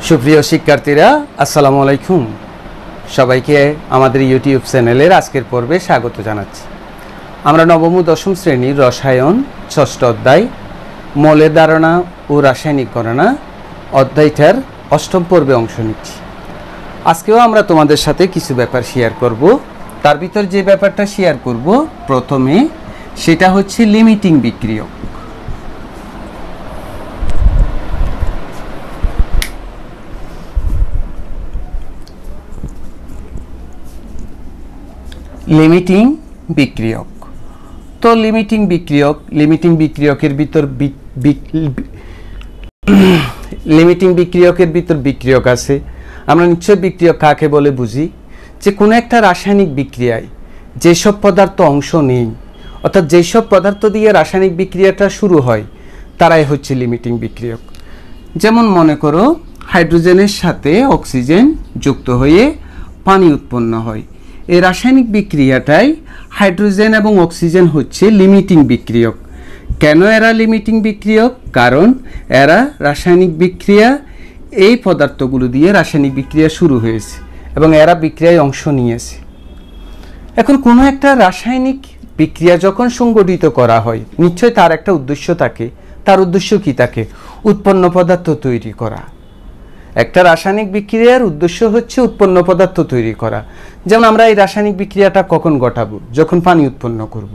সুপ্রিয় শিক্ষার্থীরা আসসালামু আলাইকুম। সবাইকে আমাদের ইউটিউব চ্যানেলের আজকের পর্বে স্বাগত জানাচ্ছি। আমরা নবম ও দশম শ্রেণীর রসায়ন ষষ্ঠ অধ্যায় মৌলের ধারণা ও রাসায়নিক গণনা অধ্যায়টার অষ্টম পর্বে অংশ নিচ্ছি। আজকেও আমরা তোমাদের সাথে কিছু ব্যাপার শেয়ার করব। তার ভিতর যে ব্যাপারটা শেয়ার করব প্রথমে সেটা হচ্ছে লিমিটিং বিক্রিয়ক। লিমিটিং বিক্রিয়ক। তো লিমিটিং বিক্রিয়কের ভিতর বিক্রিয়ক আছে। আমরা নিশ্চয় বিক্রিয়ক কাকে বলে বুঝি, যে কোনো একটা রাসায়নিক বিক্রিয়ায় যেসব পদার্থ অংশ নেই, অর্থাৎ যেসব পদার্থ দিয়ে রাসায়নিক বিক্রিয়াটা শুরু হয় তারাই হচ্ছে লিমিটিং বিক্রিয়ক। যেমন মনে করো হাইড্রোজেনের সাথে অক্সিজেন যুক্ত হয়ে পানি উৎপন্ন হয়। এই রাসায়নিক বিক্রিয়াটাই হাইড্রোজেন এবং অক্সিজেন হচ্ছে লিমিটিং বিক্রিয়ক। কেন এরা লিমিটিং বিক্রিয়ক? কারণ এরা রাসায়নিক বিক্রিয়া, এই পদার্থগুলো দিয়ে রাসায়নিক বিক্রিয়া শুরু হয়েছে এবং এরা বিক্রিয়ায় অংশ নিয়েছে। এখন কোনো একটা রাসায়নিক বিক্রিয়া যখন সংগঠিত করা হয় নিশ্চয়ই তার একটা উদ্দেশ্য থাকে। তার উদ্দেশ্য কি থাকে? উৎপন্ন পদার্থ তৈরি করা। একটা রাসায়নিক বিক্রিয়ার উদ্দেশ্য হচ্ছে উৎপন্ন পদার্থ তৈরি করা। যেমন আমরা এই রাসায়নিক বিক্রিয়াটা কখন ঘটাবো? যখন পানি উৎপন্ন করব।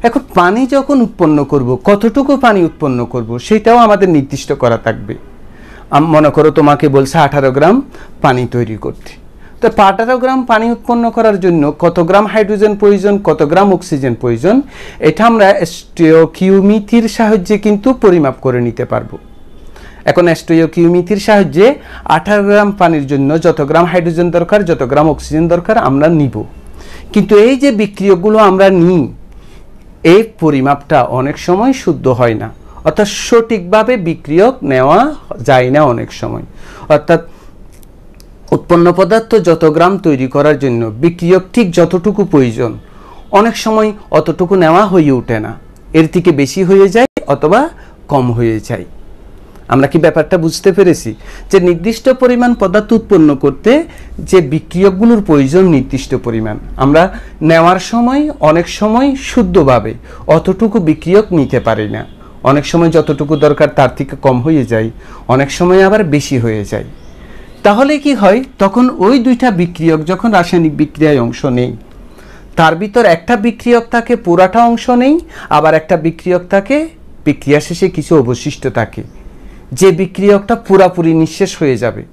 এখন পানি যখন উৎপন্ন করব, কতটুকু পানি উৎপন্ন করব সেটাও আমাদের নির্দিষ্ট করা থাকবে। মনে করো তোমাকে বলছে 18 গ্রাম পানি তৈরি করতে। তো 18 গ্রাম পানি উৎপন্ন করার জন্য কত গ্রাম হাইড্রোজেন প্রয়োজন, কত গ্রাম অক্সিজেন প্রয়োজন, এটা আমরা স্টোইকিওমেট্রির সাহায্যে কিন্তু পরিমাপ করে নিতে পারবো। এখন স্টোইকিওমেট্রির সাহায্যে 18 গ্রাম পানির জন্য যত গ্রাম হাইড্রোজেন দরকার, যত গ্রাম অক্সিজেন দরকার আমরা নিব। কিন্তু এই যে বিক্রিয়কগুলো আমরা নিই, এই পরিমাপটা অনেক সময় শুদ্ধ হয় না, অর্থাৎ সঠিকভাবে বিক্রিয়ক নেওয়া যায় না অনেক সময়। অর্থাৎ উৎপন্ন পদার্থ যত গ্রাম তৈরি করার জন্য বিক্রিয়ক ঠিক যতটুকু প্রয়োজন অনেক সময় অতটুকু নেওয়া হয়ে ওঠে না, এর থেকে বেশি হয়ে যায় অথবা কম হয়ে যায়। আমরা কি ব্যাপারটা বুঝতে পেরেছি? যে নির্দিষ্ট পরিমাণ পদার্থ উৎপন্ন করতে যে বিক্রিয়কগুলোর প্রয়োজন নির্দিষ্ট পরিমাণ, আমরা নেওয়ার সময় অনেক সময় শুদ্ধভাবে অতটুকু বিক্রিয়ক নিতে পারি না। অনেক সময় যতটুকু দরকার তার থেকে কম হয়ে যায়, অনেক সময় আবার বেশি হয়ে যায়। তাহলে কি হয়? তখন ওই দুইটা বিক্রিয়ক যখন রাসায়নিক বিক্রিয়ায় অংশ নেই, তার ভিতর একটা বিক্রিয়ক থাকে পুরাটা অংশ নেই, আবার একটা বিক্রিয়ক থাকে বিক্রিয়া শেষে কিছু অবশিষ্ট থাকে। যে বিক্রিয়কটা পুরাপুরি নিঃশেষ হয়ে যাবে,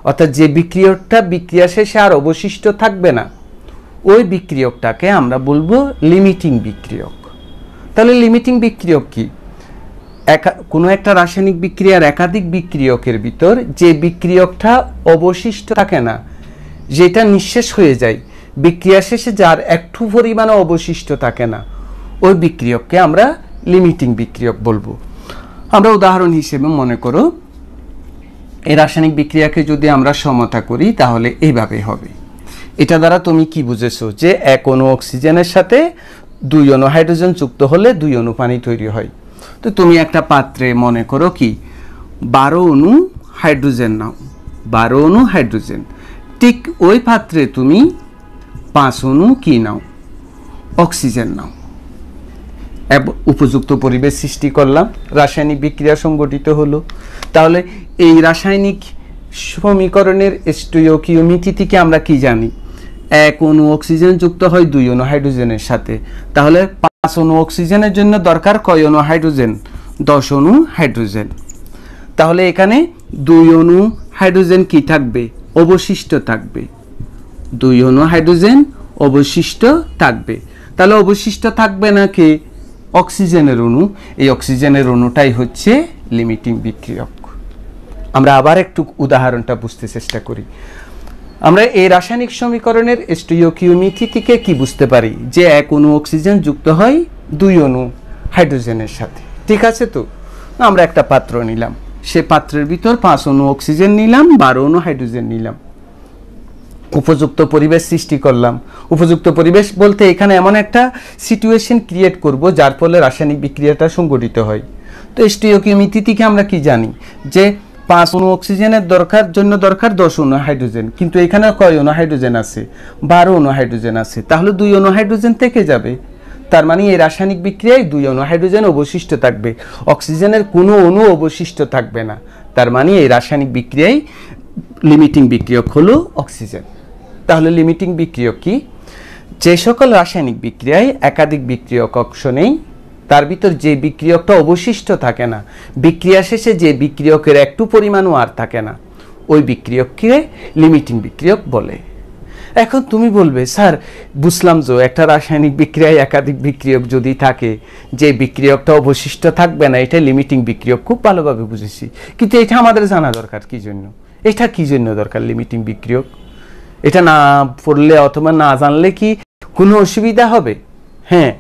অর্থাৎ যে বিক্রিয়কটা বিক্রিয়া শেষে আর অবশিষ্ট থাকবে না, ওই বিক্রিয়কটাকে আমরা বলবো লিমিটিং বিক্রিয়ক। তাহলে লিমিটিং বিক্রিয়ক কি? কোনো একটা রাসায়নিক বিক্রিয়ার একাধিক বিক্রিয়কের ভিতর যে বিক্রিয়কটা অবশিষ্ট থাকে না, যেটা নিঃশেষ হয়ে যায়, বিক্রিয়া শেষে যার একটু পরিমাণে অবশিষ্ট থাকে না, ওই বিক্রিয়ককে আমরা লিমিটিং বিক্রিয়ক বলবো। আমরা উদাহরণ হিসেবে মনে করো এই রাসায়নিক বিক্রিয়াকে যদি আমরা সমতা করি তাহলে এইভাবে হবে। এটা দ্বারা তুমি কি বুঝেছো? যে এক অণু অক্সিজেনের সাথে 2 অণু হাইড্রোজেন যুক্ত হলে 2 অণু পানি তৈরি হয়। তো তুমি একটা পাত্রে মনে করো কি 12 অণু হাইড্রোজেন নাও, 12 অণু হাইড্রোজেন। ঠিক ওই পাত্রে তুমি 5 অণু কি নাও? অক্সিজেন নাও। উপযুক্ত পরিবেশ সৃষ্টি করলাম, রাসায়নিক বিক্রিয়া সংগঠিত হলো। তাহলে এই রাসায়নিক সমীকরণের স্টোইকিওমেট্রি থেকে আমরা কি জানি? 1 অণু অক্সিজেন যুক্ত হয় 2 অণু হাইড্রোজেনের সাথে। তাহলে 5 অণু অক্সিজেনের জন্য দরকার কয় অণু হাইড্রোজেন? 10 অণু হাইড্রোজেন। তাহলে এখানে 2 অণু হাইড্রোজেন কি থাকবে? অবশিষ্ট থাকবে। 2 অণু হাইড্রোজেন অবশিষ্ট থাকবে। তাহলে অবশিষ্ট থাকবে না কি? অক্সিজেনের অণু। এই অক্সিজেনের অণুটাই হচ্ছে লিমিটিং বিক্রিয়ক। আমরা আবার একটু উদাহরণটা বুঝতে চেষ্টা করি। আমরা এই রাসায়নিক সমীকরণের স্টোইকিওমেট্রি থেকে কি বুঝতে পারি? যে 1 অণু অক্সিজেন যুক্ত হয় 2 অণু হাইড্রোজেনের সাথে। ঠিক আছে? তো আমরা একটা পাত্র নিলাম, সে পাত্রের ভিতর 5 অণু অক্সিজেন নিলাম, 12 অণু হাইড্রোজেন নিলাম। উপযুক্ত পরিবেশ সৃষ্টি করলাম। উপযুক্ত পরিবেশ বলতে এখানে এমন একটা সিচুয়েশন ক্রিয়েট করব যার ফলে রাসায়নিক বিক্রিয়াটা সংগঠিত হয়। তো স্টোইকিওমেট্রি থেকে আমরা কি জানি? যে 5 অণু অক্সিজেনের জন্য দরকার 10 অণু হাইড্রোজেন, কিন্তু এখানে কয় অণু হাইড্রোজেন আছে? 12 অণু হাইড্রোজেন আছে, তাহলে 2 অণু হাইড্রোজেন থেকে যাবে। তার মানে এই রাসায়নিক বিক্রিয়ায় 2 অণু হাইড্রোজেন অবশিষ্ট থাকবে, অক্সিজেনের কোনো অণু অবশিষ্ট থাকবে না। তার মানে এই রাসায়নিক বিক্রিয়ায় লিমিটিং বিক্রিয়ক হলো অক্সিজেন। তাহলে লিমিটিং বিক্রিয়ক কি? যে সকল রাসায়নিক বিক্রিয়ায় একাধিক বিক্রিয়ক অংশ নেই, তার ভিতর যে বিক্রিয়কটা অবশিষ্ট থাকে না, বিক্রিয়া শেষে যে বিক্রিয়কের একটু পরিমাণও আর থাকে না, ওই বিক্রিয়ককে লিমিটিং বিক্রিয়ক বলে। এখন তুমি বলবে, স্যার বুঝলাম যে একটা রাসায়নিক বিক্রিয়ায় একাধিক বিক্রিয়ক যদি থাকে, যে বিক্রিয়কটা অবশিষ্ট থাকবে না, এটা লিমিটিং বিক্রিয়ক। খুব ভালোভাবে বুঝেছি, কিন্তু এটা আমাদের জানা দরকার কি জন্য? এটা কি জন্য দরকার লিমিটিং বিক্রিয়ক? এটা না পড়লে অথবা না জানলে কি কোনো অসুবিধা হবে? হ্যাঁ,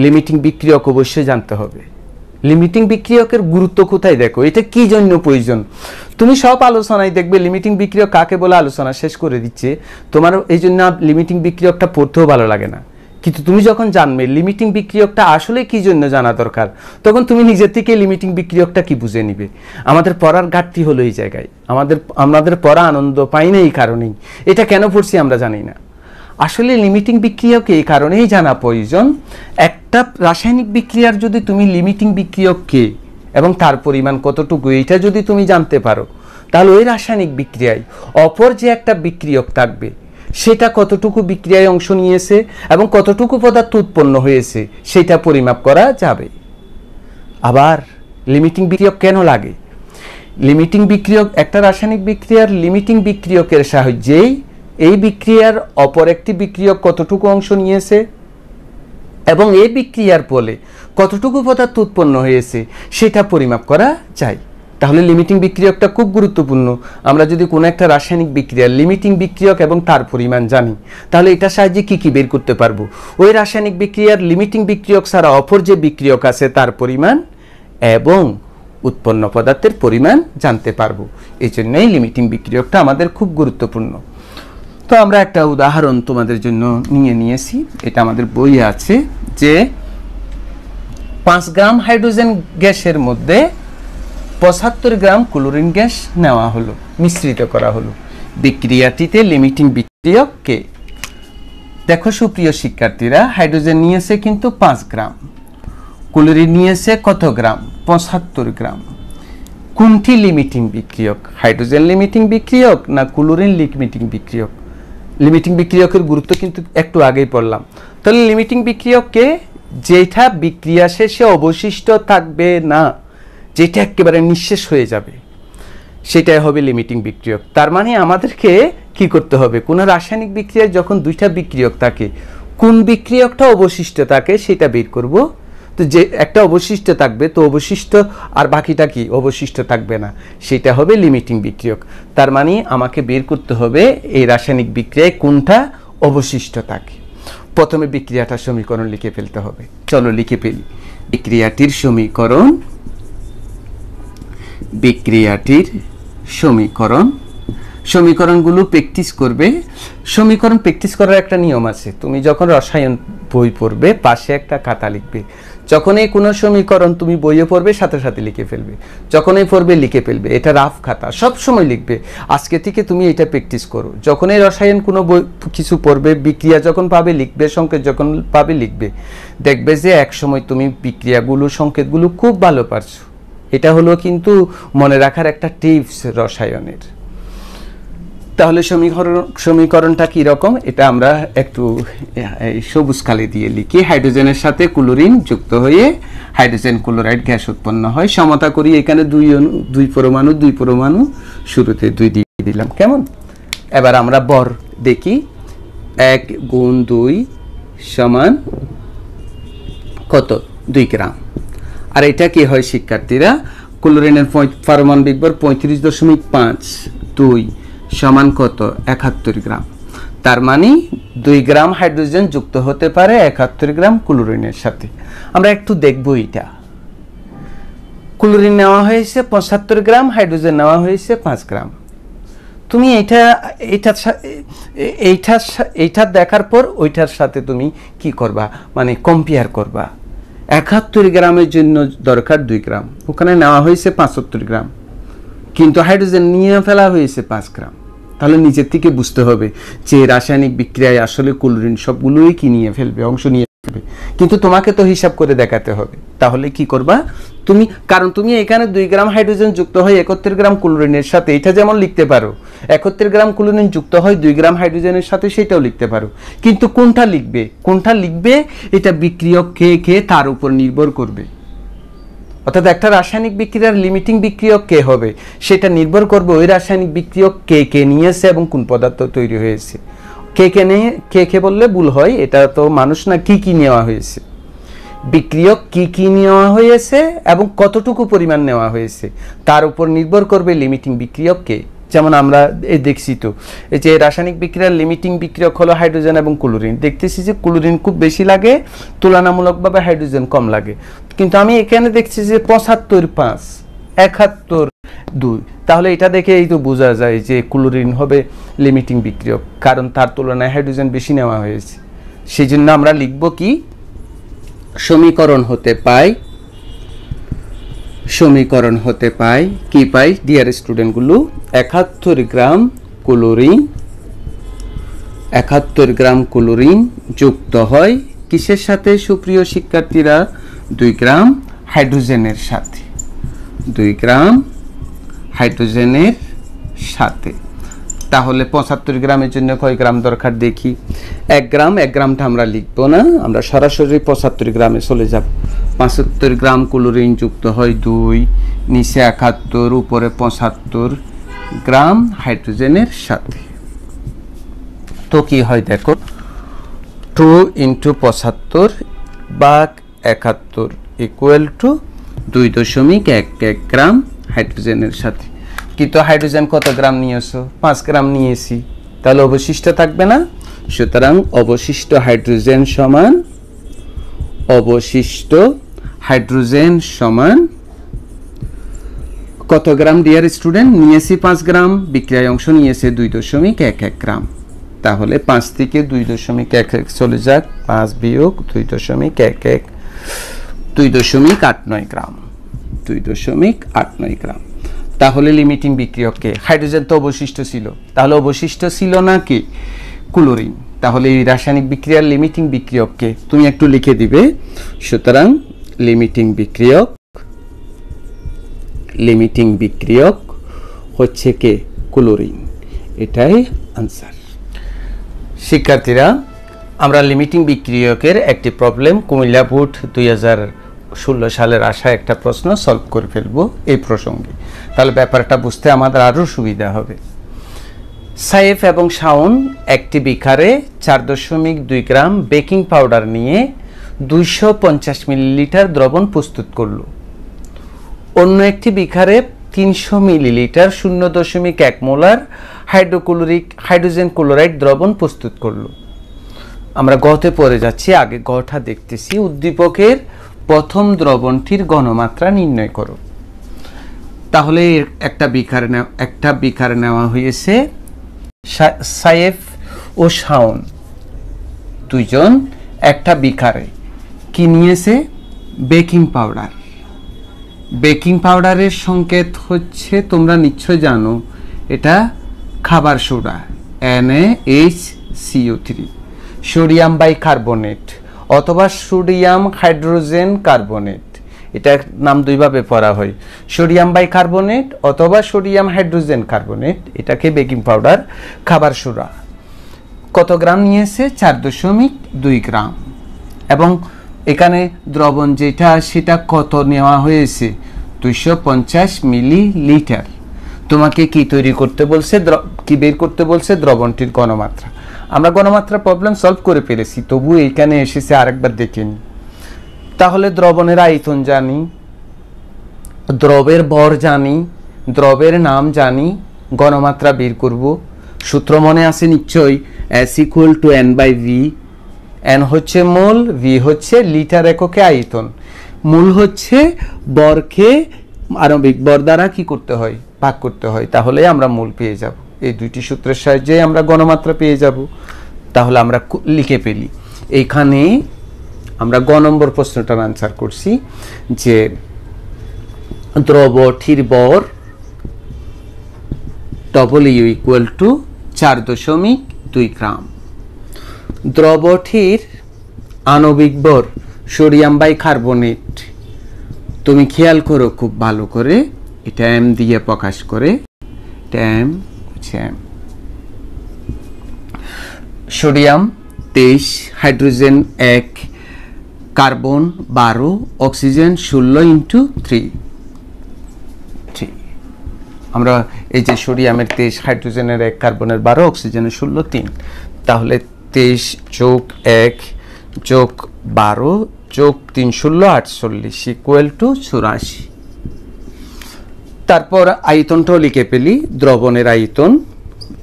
লিমিটিং বিক্রিয়ক অবশ্যই জানতে হবে। লিমিটিং বিক্রিয়কের গুরুত্ব কোথায় দেখো, এটা কি জন্য প্রয়োজন। তুমি সব আলোচনায় দেখবে লিমিটিং বিক্রিয়ক কাকে বলে আলোচনা শেষ করে দিচ্ছে, তোমার এই জন্য লিমিটিং বিক্রিয়কটা পড়তেও ভালো লাগে না। কিন্তু তুমি যখন জানবে লিমিটিং বিক্রিয়কটা আসলে কি জন্য জানা দরকার, তখন তুমি নিজের থেকে লিমিটিং বিক্রিয়কটা কি বুঝে নিবে। আমাদের পড়ার ঘাটতি হলো এই জায়গায়, আমাদের পড়া আনন্দ পাই না এই কারণেই। এটা কেন পড়ছি আমরা জানি না। আসলে লিমিটিং বিক্রিয়ক এই কারণেই জানা প্রয়োজন, একটা রাসায়নিক বিক্রিয়ার যদি তুমি লিমিটিং বিক্রিয়ককে এবং তার পরিমাণ কতটুকু এইটা যদি তুমি জানতে পারো, তাহলে ওই রাসায়নিক বিক্রিয়ায় অপর যে একটা বিক্রিয়ক থাকবে সেটা কতটুকু বিক্রিয়ায় অংশ নিয়েছে এবং কতটুকু পদার্থ উৎপন্ন হয়েছে সেটা পরিমাপ করা যাবে। আবার লিমিটিং বিক্রিয়ক কেন লাগে? লিমিটিং বিক্রিয়ক, একটা রাসায়নিক বিক্রিয়ার লিমিটিং বিক্রিয়কের সাহায্যেই এই বিক্রিয়ার অপর একটি বিক্রিয়ক কতটুকু অংশ নিয়েছে এবং এই বিক্রিয়ার ফলে কতটুকু পদার্থ উৎপন্ন হয়েছে সেটা পরিমাপ করা যায়। তাহলে লিমিটিং বিক্রিয়কটা খুব গুরুত্বপূর্ণ। আমরা যদি কোনো একটা রাসায়নিক বিক্রিয়ার লিমিটিং বিক্রিয়ক এবং তার পরিমাণ জানি, তাহলে এটার সাহায্যে কি কি বের করতে পারবো? ওই রাসায়নিক বিক্রিয়ার লিমিটিং বিক্রিয়ক ছাড়া অপর যে বিক্রিয়ক আছে তার পরিমাণ এবং উৎপন্ন পদার্থের পরিমাণ জানতে পারবো। এই জন্যই লিমিটিং বিক্রিয়কটা আমাদের খুব গুরুত্বপূর্ণ। তো আমরা একটা উদাহরণ তোমাদের জন্য নিয়েছি, এটা আমাদের বইয়ে আছে, যে 5 গ্রাম হাইড্রোজেন গ্যাসের মধ্যে 75 গ্রাম ক্লোরিন গ্যাস নেওয়া হলো, মিশ্রিত করা হলো। বিক্রিয়াটিতে লিমিটিং বিক্রিয়ক কে? দেখো সুপ্রিয় শিক্ষার্থীরা, হাইড্রোজেন নিয়েছে কিন্তু 5 গ্রাম, ক্লোরিন নিয়েছে কত গ্রাম? 75 গ্রাম। কোনটি লিমিটিং বিক্রিয়ক? হাইড্রোজেন লিমিটিং বিক্রিয়ক না ক্লোরিন লিমিটিং বিক্রিয়ক? লিমিটিং বিক্রিয়কের গুরুত্ব কিন্তু একটু আগেই পড়লাম। তাহলে লিমিটিং বিক্রিয়ককে যেটা বিক্রিয়া শেষে অবশিষ্ট থাকবে না, যেটা একেবারে নিঃশেষ হয়ে যাবে, সেটাই হবে লিমিটিং বিক্রিয়ক। তার মানে আমাদেরকে কি করতে হবে? কোনো রাসায়নিক বিক্রিয়ায় যখন দুইটা বিক্রিয়ক থাকে, কোন বিক্রিয়কটা অবশিষ্ট থাকে সেটা বের করব। তো যে একটা অবশিষ্ট থাকবে, তো অবশিষ্ট আর বাকিটা কি অবশিষ্ট থাকবে না, সেটা হবে লিমিটিং বিক্রিয়ক। তার মানে আমাকে বের করতে হবে এই রাসায়নিক বিক্রিয়ায় কোনটা অবশিষ্ট থাকে। প্রথমে বিক্রিয়াটার সমীকরণ লিখে ফেলতে হবে। চলো লিখে ফেলি। বিক্রিয়াটির সমীকরণগুলো প্র্যাকটিস করবে। সমীকরণ প্র্যাকটিস করার একটা নিয়ম আছে। তুমি যখন রসায়ন বই পড়বে পাশে একটা খাতা লিখবে। যখনই কোনো সমীকরণ তুমি বইয়ে পড়বে সাথে সাথে লিখে ফেলবে, যখনই পড়বে লিখে ফেলবে। এটা রাফ খাতা, সব সময় লিখবে। আজকে থেকে তুমি এটা প্র্যাকটিস করো। যখনই রসায়ন কোনো বই কিছু পড়বে, বিক্রিয়া যখন পাবে লিখবে, সংকেত যখন পাবে লিখবে। দেখবে যে এক সময় তুমি বিক্রিয়াগুলো, সংকেতগুলো খুব ভালো পারছো। এটা হলো কিন্তু মনে রাখার একটা টিপস রসায়নের। তাহলে সমীকরণটা কি রকম? এটা আমরা একটু সবুজ কালি দিয়ে লিখি। হাইড্রোজেনের সাথে ক্লোরিন যুক্ত হয়ে হাইড্রোজেন ক্লোরাইড গ্যাস উৎপন্ন হয়। সমতা করি, এখানে দুই পরমাণু শুরুতে 2 দিয়ে দিলাম। কেমন? এবার আমরা বর দেখি। 1 গুণ 2 সমান কত? 2 গ্রাম। আর এটা কি হয় শিক্ষার্থীরা? ক্লোরিনের পারমাণবিক ভর 35.5, 2 সমান কত? 71 গ্রাম। তার মানে 2 গ্রাম হাইড্রোজেন যুক্ত হতে পারে 71 গ্রাম ক্লোরিনের সাথে। আমরা একটু দেখব এটা। ক্লোরিন নেওয়া হয়েছে 75 গ্রাম, হাইড্রোজেন নেওয়া হয়েছে 5 গ্রাম। তুমি এইটা দেখার পর ওইটার সাথে তুমি কি করবা? মানে কম্পেয়ার করবা। 71 গ্রামের জন্য দরকার 2 গ্রাম, ওখানে নেওয়া হয়েছে 75 গ্রাম। কিন্তু হাইড্রোজেন নিয়ে ফেলা হয়েছে 5 গ্রাম। তাহলে নিচের থেকে বুঝতে হবে যে রাসায়নিক বিক্রিয়ায় আসলে ক্লোরিন সবগুলোই কি নিয়ে ফেলবে, অংশ নিয়ে ফেলবে, কিন্তু তোমাকে তো হিসাব করে দেখাতে হবে। তাহলে কি করবা তুমি, কারণ তুমি এখানে 2 গ্রাম হাইড্রোজেন যুক্ত হয় 71 গ্রাম ক্লোরিনের সাথে, এটা যেমন লিখতে পারো 71 গ্রাম ক্লোরিন যুক্ত হয় 2 গ্রাম হাইড্রোজেনের সাথে, সেটাও লিখতে পারো। কিন্তু কোনটা লিখবে এটা বিক্রিয়ক কে তার উপর নির্ভর করবে। অর্থাৎ একটা রাসায়নিক বিক্রিয়ার লিমিটিং বিক্রিয়ক কে হবে সেটা নির্ভর করবে ওই রাসায়নিক বিক্রিয়ক কে নিয়েছে এবং কোন পদার্থ তৈরি হয়েছে। কে বললে ভুল হয়, এটা তো মানুষ না, কি নেওয়া হয়েছে, বিক্রিয়ক কি নেওয়া হয়েছে এবং কতটুকু পরিমাণ নেওয়া হয়েছে তার উপর নির্ভর করবে লিমিটিং বিক্রিয়ক কে। যেমন আমরা দেখছি তো এই যে রাসায়নিক বিক্রিয়ার লিমিটিং বিক্রিয়ক হলো হাইড্রোজেন এবং ক্লোরিন, দেখতেছি যে ক্লোরিন খুব বেশি লাগে, তুলনামূলকভাবে হাইড্রোজেন কম লাগে। কিন্তু আমি এখানে দেখছি যে 75-5, 71-2, তাহলে এটা দেখে এই তো বোঝা যায় যে ক্লোরিন হবে লিমিটিং বিক্রিয়ক, কারণ তার তুলনায় হাইড্রোজেন বেশি নেওয়া হয়েছে। সেই জন্য আমরা লিখব কি, সমীকরণ হতে পাই কি পাই ডিয়ার স্টুডেন্টগুলো, 71 গ্রাম ক্লোরিন যুক্ত হয় কিসের সাথে সুপ্রিয় শিক্ষার্থীরা, 2 গ্রাম হাইড্রোজেনের সাথে, 2 গ্রাম হাইড্রোজেনের সাথে। তাহলে 75 গ্রামের জন্য কয় গ্রাম দরকার দেখি, 1 গ্রামটা আমরা লিখব না, আমরা সরাসরি 75 গ্রামে চলে যাব। 75 গ্রাম ক্লোরিন যুক্ত হয় 2, নিচে 71, উপরে 75 গ্রাম হাইড্রোজেনের সাথে। তো কি হয় দেখো, 2 × 75 ভাগ 71 ইকুয়াল টু 2.11 গ্রাম হাইড্রোজেনের সাথে। কিন্তু হাইড্রোজেন কত গ্রাম নিয়েছো, 5 গ্রাম নিয়েছি, তাহলে অবশিষ্ট থাকবে না। সুতরাং অবশিষ্ট হাইড্রোজেন সমান কত গ্রাম ডিয়ার স্টুডেন্ট, নিয়েছি 5 গ্রাম, বিক্রিয়ায় অংশ নিয়েছে 2.11 গ্রাম। তাহলে 5 থেকে 2.11 চলে যাক, 5 বিয়োগ 2.11, 2.89 গ্রাম, 2.89 গ্রাম। তাহলে লিমিটিং বিক্রিয়ক কে, হাইড্রোজেন তো অবশিষ্ট ছিল, তাহলে অবশিষ্ট ছিল না কি, ক্লোরিন। তাহলে এই রাসায়নিক বিক্রিয়ার লিমিটিং বিক্রিয়ক কে তুমি একটু লিখে দিবে। সুতরাং লিমিটিং বিক্রিয়ক হচ্ছে কে, ক্লোরিন। এটাই আনসার। শিক্ষার্থীরা, আমরা লিমিটিং বিক্রিয়কের একটি প্রবলেম কুমিল্লা বোর্ড 2016 সালের আসা একটা প্রশ্ন সলভ করে ফেলবো এই প্রসঙ্গে, তাহলে ব্যাপারটা বুঝতে আমাদের আরও সুবিধা হবে। সাইফ এবং শাওন একটি বিকারে 4.2 গ্রাম বেকিং পাউডার নিয়ে 250 মিলিলিটার দ্রবণ প্রস্তুত করলো। অন্য একটি বিকারে 300 মিলিলিটার 0.1 মোলার হাইড্রোজেন ক্লোরাইড দ্রবণ প্রস্তুত করলো। আমরা গতে পড়ে যাচ্ছি, আগে গটা দেখতেছি। উদ্দীপকের প্রথম দ্রবণটির ঘনমাত্রা নির্ণয় করো। তাহলে একটা বিকার নেওয়া হয়েছে, সাইফ ও শাওন দুইজন একটা বিকারে কি নিয়েছে, বেকিং পাউডার। বেকিং পাউডারের সংকেত হচ্ছে, তোমরা নিশ্চয় জানো, এটা খাবার সোডা, NaHCO3, সোডিয়াম বাইকার্বনেট অথবা সোডিয়াম হাইড্রোজেন কার্বনেট, এটা নাম দুইভাবে পড়া হয়, সোডিয়াম বাইকার্বনেট অথবা সোডিয়াম হাইড্রোজেন কার্বনেট, এটাকে বেকিং পাউডার, খাবার সোডা। কত গ্রাম নিয়েছে, 4.2 গ্রাম। এবং এখানে দ্রবণ যেটা সেটা কত নেওয়া হয়েছে, 250 মিলিলিটার। তোমাকে কি তৈরি করতে বলছে, কি বের করতে বলছে, দ্রবণটির ঘনমাত্রা। আমরা ঘনমাত্রা প্রবলেম সলভ করে ফেলেছি, তবু এইখানে এসেছে আরেকবার দেখে নিই। তাহলে দ্রবণের আয়তন জানি, দ্রবের ভর জানি, দ্রবের নাম জানি, ঘনমাত্রা বের করব। সূত্র মনে আছে নিশ্চয়ই, S = N/V। N হচ্ছে মোল, V হচ্ছে লিটার এককে আয়তন। মোল হচ্ছে বরকে আণবিক ভর দ্বারা কি করতে হয়, ভাগ করতে হয়, তাহলে আমরা মোল পেয়ে যাব। এই দুইটি সূত্রের সাহায্যে আমরা ঘনমাত্রা পেয়ে যাব। তাহলে আমরা লিখে ফেলি। এইখানে আমরা গ নম্বর প্রশ্নটার আনসার করছি যে দ্রবটির ভর W = 4.2 গ্রাম। দ্রবটির আণবিক ভর সোডিয়াম বাইকার্বনেট, তুমি খেয়াল করো খুব ভালো করে, এটা m দিয়ে প্রকাশ করে, এটা m হচ্ছে m। Sodium 23, hydrogen 1, carbon 12, oxygen 16 × 3। আমরা এই যে সোডিয়ামের 23, হাইড্রোজেনের 1, কার্বনের 12, অক্সিজেনের 16, 3, তাহলে 23 + 1 + 12 + 3 16 48 = 84। তারপর আয়তনটাও লিখে ফেলি,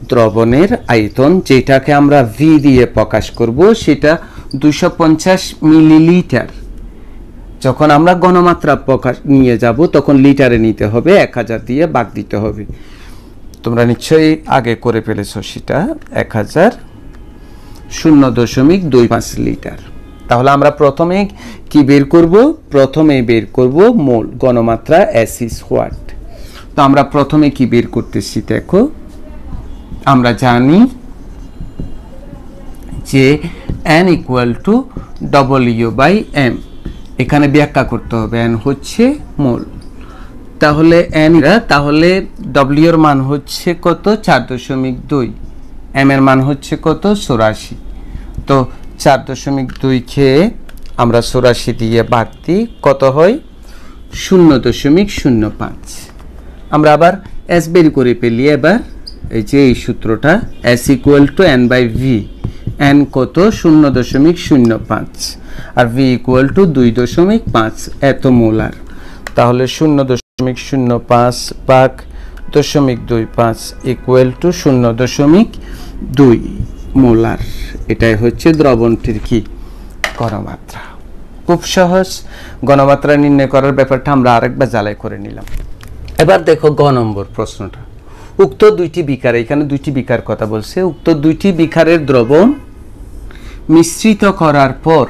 দ্রবণের আয়তন যেটাকে আমরা V দিয়ে প্রকাশ করব, সেটা 250 মিলিলিটার। যখন আমরা ঘনমাত্রা প্রকাশ নিয়ে যাব তখন লিটারে নিতে হবে, 1000 দিয়ে ভাগ দিতে হবে। তোমরা নিশ্চয়ই আগে করে ফেলেছো সেটা, 1000 0.25 লিটার। তাহলে আমরা প্রথমে কি বের করব? প্রথমে বের করব মোল, ঘনমাত্রা S is what। তো আমরা প্রথমে কি বের করতেছি দেখো, আমরা জানি যে N = W/M, এখানে ব্যাখ্যা করতে হবে, N হচ্ছে মোল। তাহলে তাহলে W এর মান হচ্ছে কত? 4.2, M এর মান হচ্ছে কত? 84। তো 4.2 কে আমরা 84 দিয়ে ভাগ দিই, কত হয়? 0.05। আমরা আবার S বের করে ফেলি। এবার এই যে এই সূত্রটা, S = N/V, N কত? 0.05 আর V = 2.5, এত মোলার। তাহলে 0.05 ভাগ 0.25 = 0.2 মোলার। এটাই হচ্ছে দ্রবণটির কি? ঘনমাত্রা। খুব সহজ। ঘনমাত্রা নির্ণয় করার ব্যাপারটা আমরা আরেকবার জ্বালাই করে নিলাম। এবার দেখো গ নম্বর প্রশ্নটা, উক্ত দুইটি বিকার, এখানে দুইটি বিকার কথা বলছে, উক্ত দুইটি বিকারের দ্রবণ মিশ্রিত করার পর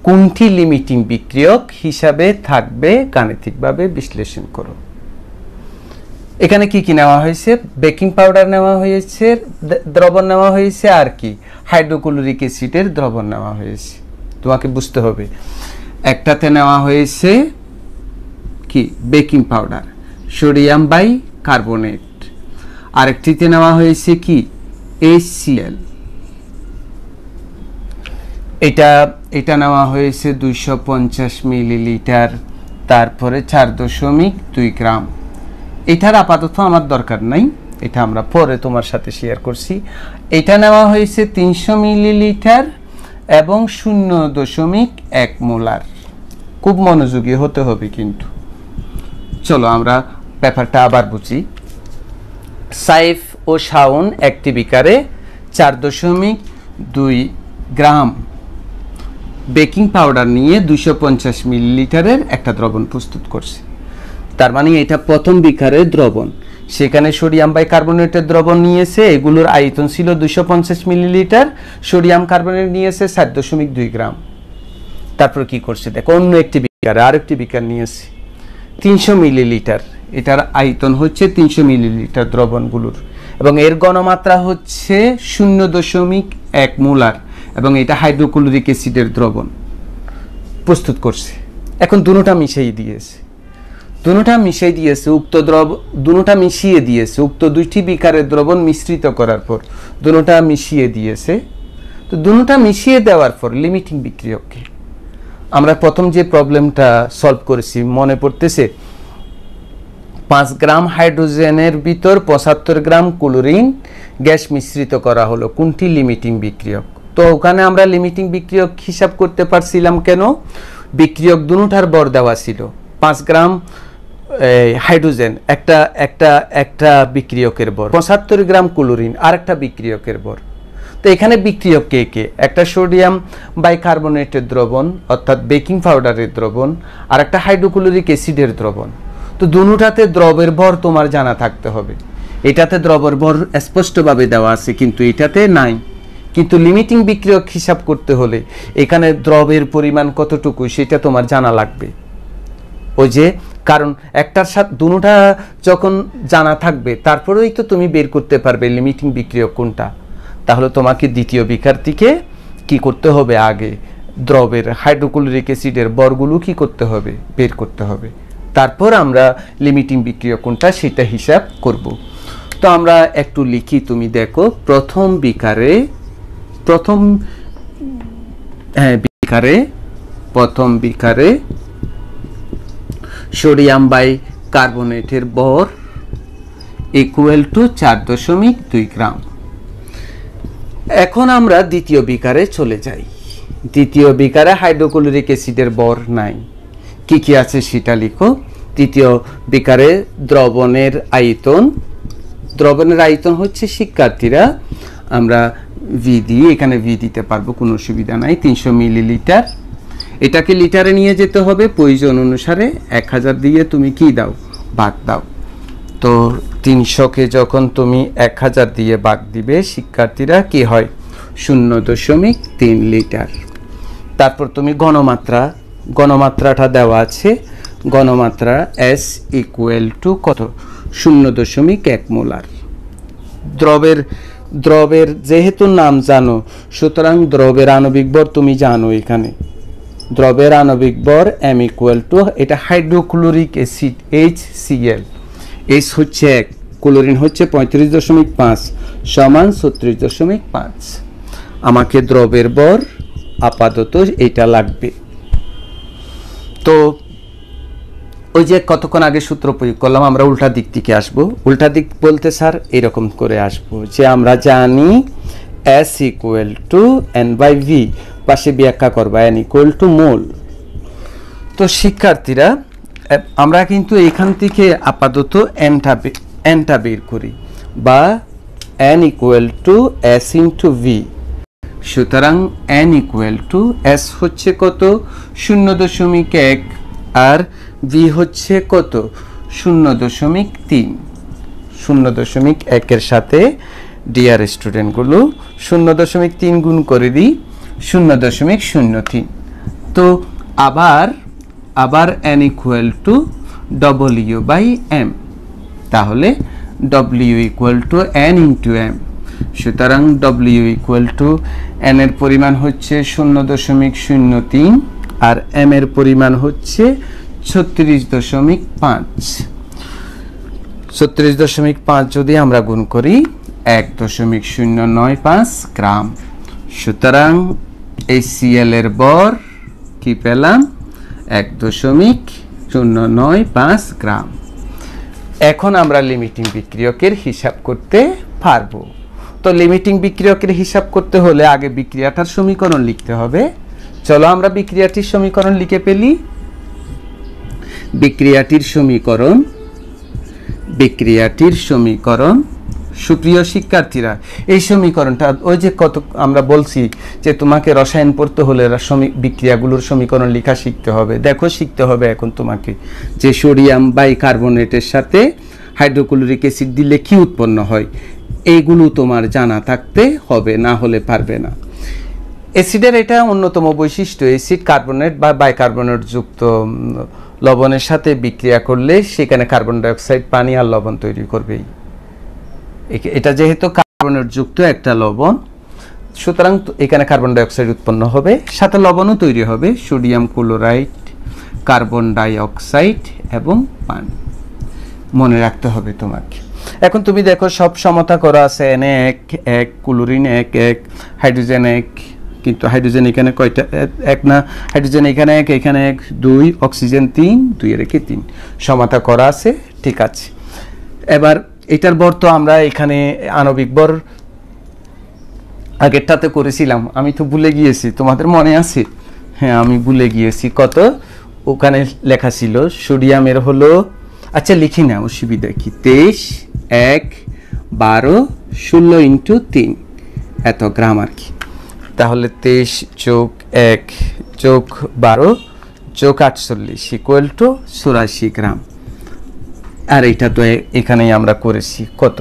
কোনটি লিমিটিং বিক্রিয়ক হিসাবে থাকবে গাণিতিকভাবে বিশ্লেষণ করো। এখানে কি কি নেওয়া হয়েছে? বেকিং পাউডার নেওয়া হয়েছে, দ্রবণ নেওয়া হয়েছে, আর কি হাইড্রোক্লোরিক অ্যাসিডের দ্রবণ নেওয়া হয়েছে। তোমাকে বুঝতে হবে, একটাতে নেওয়া হয়েছে কি? বেকিং পাউডার, সোডিয়াম বাইকার্বনেট, আরেকটিতে নেওয়া হয়েছে কি? HCl। এটা নেওয়া হয়েছে 250 মিলিলিটার, তারপরে 4.2 গ্রাম। এটার আপাতত আমার দরকার নাই, এটা আমরা পরে তোমার সাথে শেয়ার করছি। এটা নেওয়া হয়েছে 300 মিলিলিটার এবং 0.1 মোলার। খুব মনোযোগী হতে হবে কিন্তু। চলো আমরা ব্যাপারটা আবার বুঝি। সাইফ ও শাওন একটি বিকারে 4.2 গ্রাম বেকিং পাউডার নিয়ে 250 মিলিলিটারের একটা দ্রবণ প্রস্তুত করছে। তার মানে এটা প্রথম বিকারের দ্রবণ। সেখানে সোডিয়াম বাইকার্বনেটের দ্রবণ নিয়েছে, এগুলোর আয়তন ছিল 250 মিলিলিটার, সোডিয়াম কার্বনেট নিয়েছে 4.2 গ্রাম। তারপর কি করছে দেখো, অন্য একটি বিকারে আরেকটি বিকার নিয়েছে 300 মিলিলিটার, এটার আয়তন হচ্ছে 300 মিলিলিটার দ্রবণগুলোর, এবং এর ঘনমাত্রা হচ্ছে 0.1 মোলার, এবং এটা হাইড্রোক্লোরিক অ্যাসিডের দ্রবণ প্রস্তুত করছে। এখন দুটোটা মিশিয়ে দিয়েছে, উক্ত দুইটি বিকারের দ্রবণ মিশ্রিত করার পর দুটোটা মিশিয়ে দিয়েছে। তো দুটোটা মিশিয়ে দেওয়ার পর লিমিটিং বিক্রিয়ককে আমরা প্রথম যে প্রবলেমটা সলভ করেছি মনে পড়তেছে, 5 গ্রাম হাইড্রোজেনের ভিতর 75 গ্রাম ক্লোরিন গ্যাস মিশ্রিত করা হলো, কোনটি লিমিটিং বিক্রিয়ক? তো ওখানে আমরা লিমিটিং বিক্রিয়ক হিসাব করতে পারছিলাম কেন? বিক্রিয়ক দুটোটার ভর দেওয়া ছিল। 5 গ্রাম হাইড্রোজেন একটা বিক্রিয়কের ভর, 75 গ্রাম ক্লোরিন আরেকটা বিক্রিয়কের ভর। তো এখানে বিক্রিয়ক কে কে? একটা সোডিয়াম বাইকার্বনেটের দ্রবণ অর্থাৎ বেকিং পাউডারের দ্রবণ, আর একটা হাইড্রোক্লোরিক অ্যাসিডের দ্রবণ। তো দুটোটাতে দ্রবের ভর তোমার জানা থাকতে হবে। এটাতে দ্রবের ভর স্পষ্টভাবে দেওয়া আছে কিন্তু এটাতে নাই। কিন্তু লিমিটিং বিক্রিয়ক হিসাব করতে হলে এখানে দ্রবের পরিমাণ কতটুকু সেটা তোমার জানা লাগবে। ওই যে কারণ একটার সাথে দুটোটা যখন জানা থাকবে তারপরেই তো তুমি বের করতে পারবে লিমিটিং বিক্রিয়ক কোনটা। তাহলে তোমাকে দ্বিতীয় বিকার থেকে কি করতে হবে, আগে দ্রবের হাইড্রোক্লোরিক অ্যাসিডের বরগুলো কি করতে হবে, বের করতে হবে, তারপর আমরা লিমিটিং বিক্রিয়ক কোনটা সেটা হিসাব করব। তো আমরা একটু লিখি, তুমি দেখো প্রথম বিকারে সোডিয়াম বাই কার্বনেটের ভর ইকুয়াল টু 4.2 গ্রাম। এখন আমরা দ্বিতীয় বিকারে চলে যাই। দ্বিতীয় বিকারে হাইড্রোক্লোরিক অ্যাসিডের ভর নাই, কি কি আছে সেটা লিখো। তৃতীয় বিকারে দ্রবণের আয়তন হচ্ছে শিক্ষার্থীরা আমরা ভি দিই, এখানে ভি দিতে পারবো, কোনো অসুবিধা নাই, 300 মিলিলিটার। এটাকে লিটারে নিয়ে যেতে হবে, প্রয়োজন অনুসারে 1000 দিয়ে তুমি কি দাও, ভাগ দাও। তো 300কে যখন তুমি 1000 দিয়ে ভাগ দিবে শিক্ষার্থীরা কি হয়, 0.3 লিটার। তারপর তুমি গণমাত্রাটা দেওয়া আছে, গণমাত্রা S ইকুয়াল টু কত, 0.1 মোলার। দ্রবের যেহেতু নাম জানো, সুতরাং দ্রবের আণবিক ভর তুমি জানো। এখানে দ্রবের আণবিক ভর M ইকুয়াল টু, এটা হাইড্রোক্লোরিক অ্যাসিড HCl, H হচ্ছে 1, ক্লোরিন হচ্ছে 35.5 সমান 36.5। আমাকে দ্রবের ভর আপাতত এটা লাগবে। তো ওই যে কতক্ষণ আগে সূত্র প্রয়োগ করলাম, আমরা উল্টা দিক থেকে আসবো। উল্টা দিক বলতে স্যার এরকম করে আসবো যে আমরা জানি S ইকুয়াল টু N/V, পাশে ব্যাখ্যা করবা N ইকুয়াল টু মোল। তো শিক্ষার্থীরা আমরা কিন্তু এখান থেকে আপাতত Nটা বের করি, বা N equal to S into V। সুতরাং N ইকুয়াল টু S হচ্ছে কত, 0.1, আর V হচ্ছে কত, 0.3। 0.1 এর সাথে ডিয়ার স্টুডেন্টগুলো 0.3 গুণ করে দিই, 0.03। তো আবার N ইকুয়াল টু W/M, তাহলে W equal to N into M। সুতরাং W ইকুয়াল টু N এর পরিমাণ হচ্ছে 0.03 আর M এর পরিমাণ হচ্ছে 36.5। 36.5 যদি আমরা গুণ করি 1.095 গ্রাম। সুতরাং HCl এর ভর কি পেলাম, 1.095 গ্রাম। এখন আমরা লিমিটিং বিক্রিয়কের হিসাব করতে পারবো। তো লিমিটিং বিক্রিয়কের হিসাব করতে হলে আগে বিক্রিয়াটার সমীকরণ লিখতে হবে। চলো আমরা বিক্রিয়াটির সমীকরণ লিখে ফেলি। বিক্রিয়াটির সমীকরণ সুপ্রিয় শিক্ষার্থীরা, এই সমীকরণটা ওই যে কত আমরা বলছি যে তোমাকে রসায়ন পড়তে হলে বিক্রিয়াগুলোর সমীকরণ লেখা শিখতে হবে। দেখো শিখতে হবে এখন তোমাকে যে সোডিয়াম বাইকার্বনেটের সাথে হাইড্রোক্লোরিক অ্যাসিড দিলে কি উৎপন্ন হয়, এইগুলো তোমার জানা থাকতে হবে, না হলে পারবে না। অ্যাসিডের এটা অন্যতম বৈশিষ্ট্য, অ্যাসিড কার্বনেট বা বাইকার্বনেট যুক্ত লবণের সাথে বিক্রিয়া করলে সেখানে কার্বন ডাইঅক্সাইড, পানি আর লবণ তৈরি করবেই। এটা যেহেতু কার্বনেট যুক্ত একটা লবণ, সুতরাং এখানে কার্বন ডাইঅক্সাইড উৎপন্ন হবে, সাথে লবণও তৈরি হবে, সোডিয়াম ক্লোরাইড, কার্বন ডাইঅক্সাইড এবং পানি। মনে রাখতে হবে তোমাকে। এখন তুমি দেখো সব সমতা করা আছে, Na1 ক্লোরিন 1 হাইড্রোজেন 1, কিন্তু হাইড্রোজেন এখানে কয়টা, 1 না, হাইড্রোজেন এখানে 1 এখানে 1 2, অক্সিজেন 3 2 এর 3 সমতা করা আছে, ঠিক আছে। এবার এটার ভর তো আমরা এখানে আণবিক ভর আগেরটাতে করেছিলাম, আমি তো ভুলে গিয়েছি, তোমাদের মনে আছে? হ্যাঁ আমি ভুলে গিয়েছি, কত ওখানে লেখা ছিল সোডিয়ামের হলো, আচ্ছা লিখি না অসুবিধা কি, 23 1 12 16 ইন্টু 3 এত গ্রাম আর কি। তাহলে 23 যোগ 1 যোগ 12 যোগ 48 ইকুয়াল টু 84 গ্রাম। আর এটা তো এখানেই আমরা করেছি, কত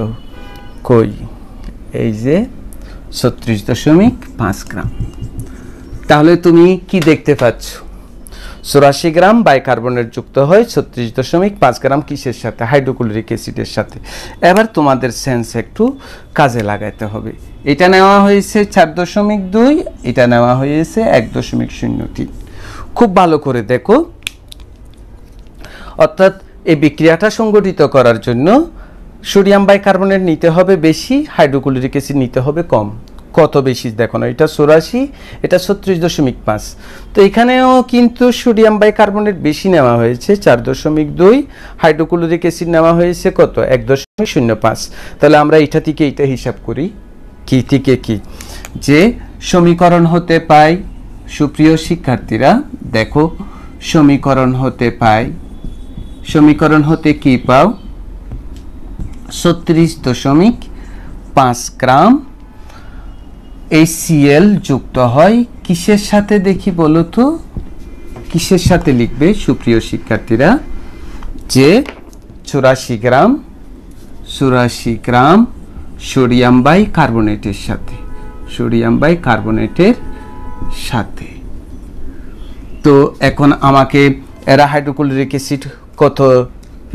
কই, এই যে 36.5 গ্রাম। তাহলে তুমি কি দেখতে পাচ্ছ, 84 গ্রাম বাইকার্বনেট যুক্ত হয় 36.5 গ্রাম কিসের সাথে? হাইড্রোক্লোরিক অ্যাসিডের সাথে। এবার তোমাদের সেন্স একটু কাজে লাগাতে হবে। এটা নেওয়া হয়েছে 4.2, এটা নেওয়া হয়েছে 1.03। খুব ভালো করে দেখো, অর্থাৎ এই বিক্রিয়াটা সংগঠিত করার জন্য সোডিয়াম বাইকার্বনেট নিতে হবে বেশি, হাইড্রোক্লোরিক অ্যাসিড নিতে হবে কম। কত বেশি দেখো না, এটা 84, এটা 36.5। তো এখানেও কিন্তু সোডিয়াম বাইকার্বনেট বেশি নেওয়া হয়েছে 4.2, হাইড্রোক্লোরিক অ্যাসিড নেওয়া হয়েছে কত? 1.05। তাহলে আমরা এটা থেকে এটা হিসাব করি, কি থেকে কি, যে সমীকরণ হতে পাই, সুপ্রিয় শিক্ষার্থীরা দেখো, সমীকরণ হতে কি পাও? 36.5 গ্রাম HCl যুক্ত হয় কিসের সাথে দেখি বলো তো? কিসের সাথে লিখবে সুপ্রিয় শিক্ষার্থীরা? যে 84 গ্রাম সোডিয়াম বাইকার্বনেটের সাথে। তো এখন আমাকে এরা হাইড্রোক্লোরিক অ্যাসিড কত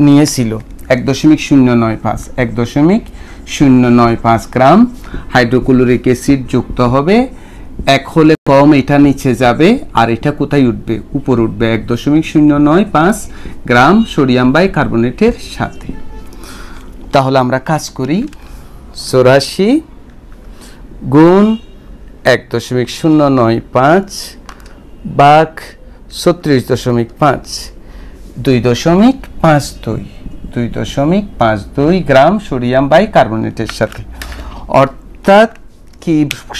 নিয়েছিল? 1.095 গ্রাম হাইড্রোক্লোরিক অ্যাসিড যুক্ত হবে। এক হলে কম, এটা নিচে যাবে, আর এটা কোথায় উঠবে? উপর উঠবে 1.095 গ্রাম সোডিয়াম বাইকার্বনেটের সাথে। তাহলে আমরা কাজ করি, 84 গুণ 1.095 ভাগ 36.5, 2.52 গ্রাম সোডিয়াম বাইকার্বনেটের সাথে। অর্থাৎ কি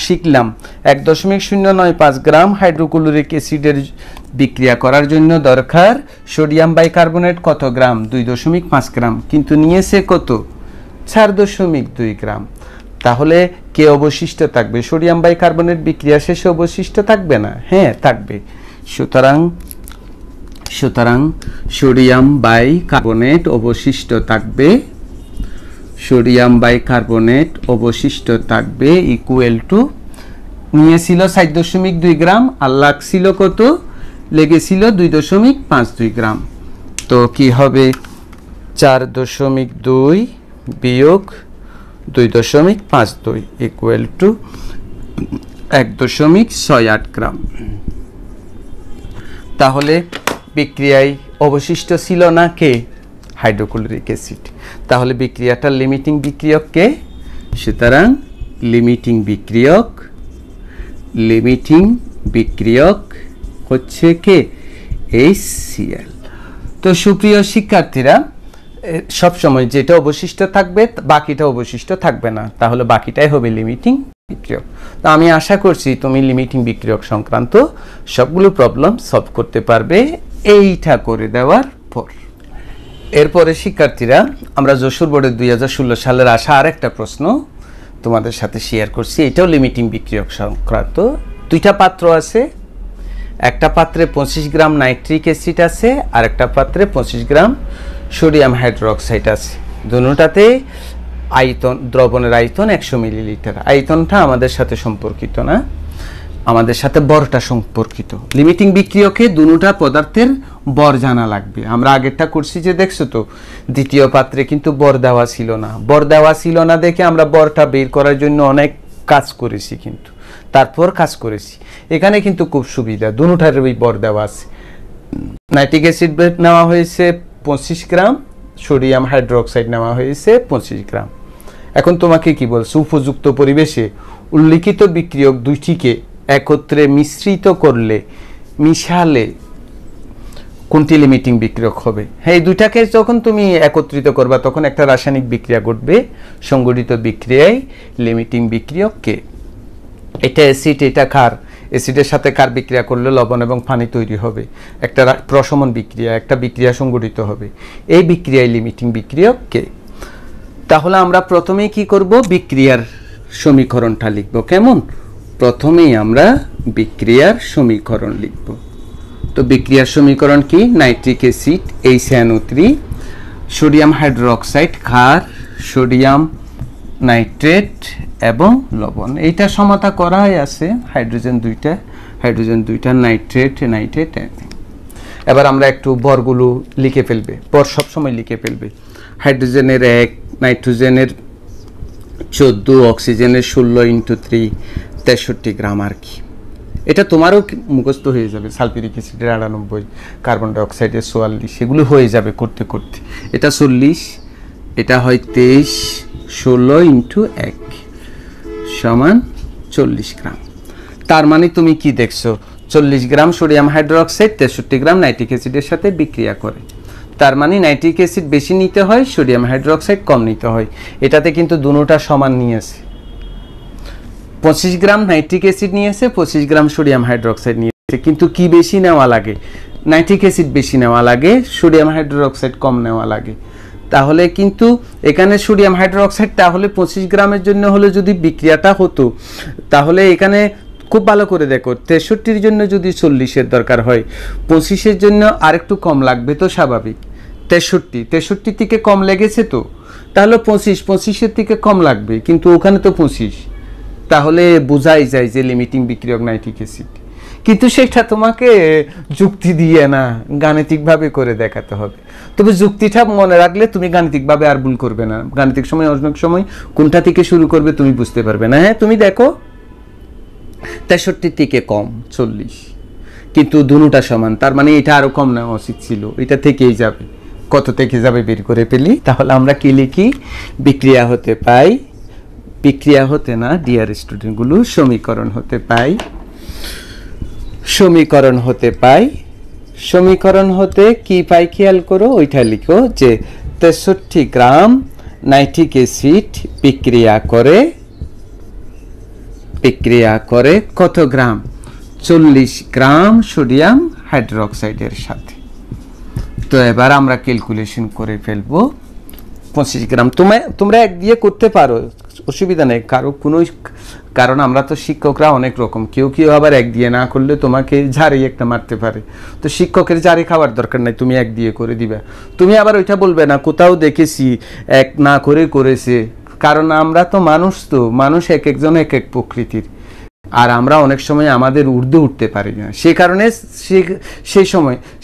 শিখলাম? 1.095 গ্রাম হাইড্রোক্লোরিক অ্যাসিডের বিক্রিয়া করার জন্য দরকার সোডিয়াম বাইকার্বনেট কত গ্রাম? 2.5 গ্রাম, কিন্তু নিয়েছে কত? 4.2 গ্রাম। তাহলে কে অবশিষ্ট থাকবে? সোডিয়াম বাইকার্বনেট বিক্রিয়া শেষে অবশিষ্ট থাকবে না? হ্যাঁ থাকবে। সুতরাং সোডিয়াম বাইকার্বনেট অবশিষ্ট থাকবে ইকুয়াল টু, নিয়েছিল 4.2 গ্রাম আর লাগছিল কত? লেগেছিল 2.52 গ্রাম। তো কি হবে? 4.2 বিয়োগ 2.52 ইকুয়াল টু 1.68 গ্রাম। তাহলে বিক্রিয়ায় অবশিষ্ট ছিল না কে? Hydrochloric acid. তাহলে বিক্রিয়াটার লিমিটিং বিক্রিয়ক কে? সুতরাং লিমিটিং বিক্রিয়ক হচ্ছে কে? HCl। তো সুপ্রিয় শিক্ষার্থীরা, সবসময় যেটা অবশিষ্ট থাকবে বাকিটা অবশিষ্ট থাকবে না, তাহলে বাকিটাই হবে লিমিটিং বিক্রিয়ক। তো আমি আশা করছি তুমি লিমিটিং বিক্রিয়ক সংক্রান্ত সবগুলো প্রবলেম সলভ করতে পারবে এইটা করে দেওয়ার পর। এরপরে শিক্ষার্থীরা, আমরা যশোর বোর্ডের 2016 সালের আসা আরেকটা প্রশ্ন তোমাদের সাথে শেয়ার করছি। এটাও লিমিটিং বিক্রিয়ক সংক্রান্ত। দুইটা পাত্র আছে, একটা পাত্রে 25 গ্রাম নাইট্রিক অ্যাসিড আছে, আর একটা পাত্রে 25 গ্রাম সোডিয়াম হাইড্রোক্সাইড আছে। দুটোটাতে দ্রবণের আয়তন 100 মিলিলিটার। আয়তনটা আমাদের সাথে সম্পর্কিত না, আমাদের সাথে বরটা সম্পর্কিত। লিমিটিং বিক্রিয়কে দুটো পদার্থের বর জানা লাগবে। আমরা আগেরটা করছি যে দেখছো তো, দ্বিতীয় পাত্রে কিন্তু বর দেওয়া ছিল না দেখে আমরা বরটা বের করার জন্য অনেক কাজ করেছি, কিন্তু তারপর কাজ করেছি। এখানে কিন্তু খুব সুবিধা, দুটোটার বর দেওয়া আছে। নাইট্রিক অ্যাসিড নেওয়া হয়েছে 25 গ্রাম, সোডিয়াম হাইড্রোক্সাইড নেওয়া হয়েছে 25 গ্রাম। এখন তোমাকে কি বলছে? উপযুক্ত পরিবেশে উল্লিখিত বিক্রিয়ক দুইটিকে একত্রে মিশালে কোনটি লিমিটিং বিক্রিয়ক হবে? হ্যাঁ, এই দুইটাকে যখন তুমি একত্রিত করবা তখন একটা রাসায়নিক বিক্রিয়া ঘটবে। সংগঠিত বিক্রিয়ায় লিমিটিং বিক্রিয়ক কে? এটা অ্যাসিড, এটা ক্ষার। অ্যাসিডের সাথে ক্ষার বিক্রিয়া করলে লবণ এবং পানি তৈরি হবে, একটা প্রশমন বিক্রিয়া, একটা বিক্রিয়া সংগঠিত হবে। এই বিক্রিয়ায় লিমিটিং বিক্রিয়ক কে? তাহলে আমরা প্রথমেই কি করব? বিক্রিয়ার সমীকরণটা লিখব। কেমন? প্রথমেই আমরা বিক্রিয়ার সমীকরণ লিখব। তো বিক্রিয়ার সমীকরণ কি? Nitric acid HNO3, sodium hydroxide ক্ষার, সোডিয়াম নাইট্রেট এবং লবণ। এইটা সমতা করাই আছে, হাইড্রোজেন দুইটা নাইট্রেট। এবার আমরা একটু বরগুলো লিখে ফেলবে, বর সবসময় লিখে ফেলবে। হাইড্রোজেনের 1, নাইট্রোজেনের 14, অক্সিজেনের 16 × 3 63 গ্রাম আর কি। এটা তোমারও মুখস্থ হয়ে যাবে। সালফিউরিক অ্যাসিডের 98, কার্বন ডাইঅক্সাইডের 44, সেগুলো হয়ে যাবে করতে করতে। এটা 40, এটা হয় 23, 16 × 1 সমান 40 গ্রাম। তার মানে তুমি কি দেখছো, 40 গ্রাম সোডিয়াম হাইড্রোক্সাইড 63 গ্রাম নাইট্রিক অ্যাসিডের সাথে বিক্রিয়া করে। তার মানে নাইট্রিক অ্যাসিড বেশি নিতে হয়, সোডিয়াম হাইড্রোক্সাইড কম নিতে হয়। এটাতে কিন্তু দুটোটা সমান নিয়েছে। 25 গ্রাম নাইট্রিক অ্যাসিড নিয়েছে, 25 গ্রাম সোডিয়াম হাইড্রোক্সাইড নিয়েছে। কিন্তু কি বেশি নেওয়া লাগে? নাইট্রিক অ্যাসিড বেশি নেওয়া লাগে, সোডিয়াম হাইড্রোক্সাইড কম নেওয়া লাগে। তাহলে কিন্তু এখানে সোডিয়াম হাইড্রোক্সাইড তাহলে 25 গ্রামের জন্য হলে যদি বিক্রিয়াটা হতো, তাহলে এখানে খুব ভালো করে দেখো, 63-র জন্য যদি 40-এর দরকার হয়, 25-এর জন্য আরেকটু কম লাগবে তো স্বাভাবিক। 63 থেকে কম লেগেছে তো, তাহলে 25-এর থেকে কম লাগবে, কিন্তু ওখানে তো 25। তাহলে বোঝাই যায় যে লিমিটিং বিক্রিয়ক নাইট্রিক অ্যাসিড। কিন্তু সেটা তোমাকে যুক্তি দিয়ে না, গাণিতিকভাবে করে দেখাতে হবে। তবে যুক্তিটা মনে রাখলে তুমি গাণিতিকভাবে আর ভুল করবে না। গাণিতিক সময় অনেক সময় কোনটা থেকে শুরু করবে তুমি বুঝতে পারবে না। হ্যাঁ, তুমি দেখো 63 থেকে কম 40, কিন্তু দুটোটা সমান, তার মানে এটা আরো কম নেওয়া উচিত ছিল, এটা থেকেই যাবে। কত থেকে যাবে বের করে পেলি। তাহলে আমরা কি লিখি? বিক্রিয়া হতে পাই, বিক্রিয়া হতে না ডিয়ার স্টুডেন্টগুলো, সমীকরণ হতে পাই, সমীকরণ হতে পাই। সমীকরণ হতে কি পাই খেয়াল করো, ওইটা লিখো যে 63 গ্রাম নাইট্রিক অ্যাসিড বিক্রিয়া করে কত গ্রাম? 40 গ্রাম সোডিয়াম হাইড্রোক্সাইডের সাথে। তো এবার আমরা ক্যালকুলেশন করে ফেলবো। 25 গ্রাম তোমরা এক দিয়ে করতে পারো, অসুবিধা নেই কারণ আমরা তো শিক্ষকরা অনেক রকম, কেউ আবার এক দিয়ে না করলে তোমাকে ঝাড়ি একটা মারতে পারে। তো শিক্ষকের ঝাড়ি খাওয়ার দরকার নাই, তুমি এক দিয়ে করে দিবা। তুমি আবার ওইটা বলবে না কোথাও দেখেছি এক না করে করেছে, কারণ আমরা তো মানুষ এক একজন এক এক প্রকৃতির, আর আমরা অনেক সময় আমাদের ঊর্ধ্বে উঠতে পারি না। সেই কারণে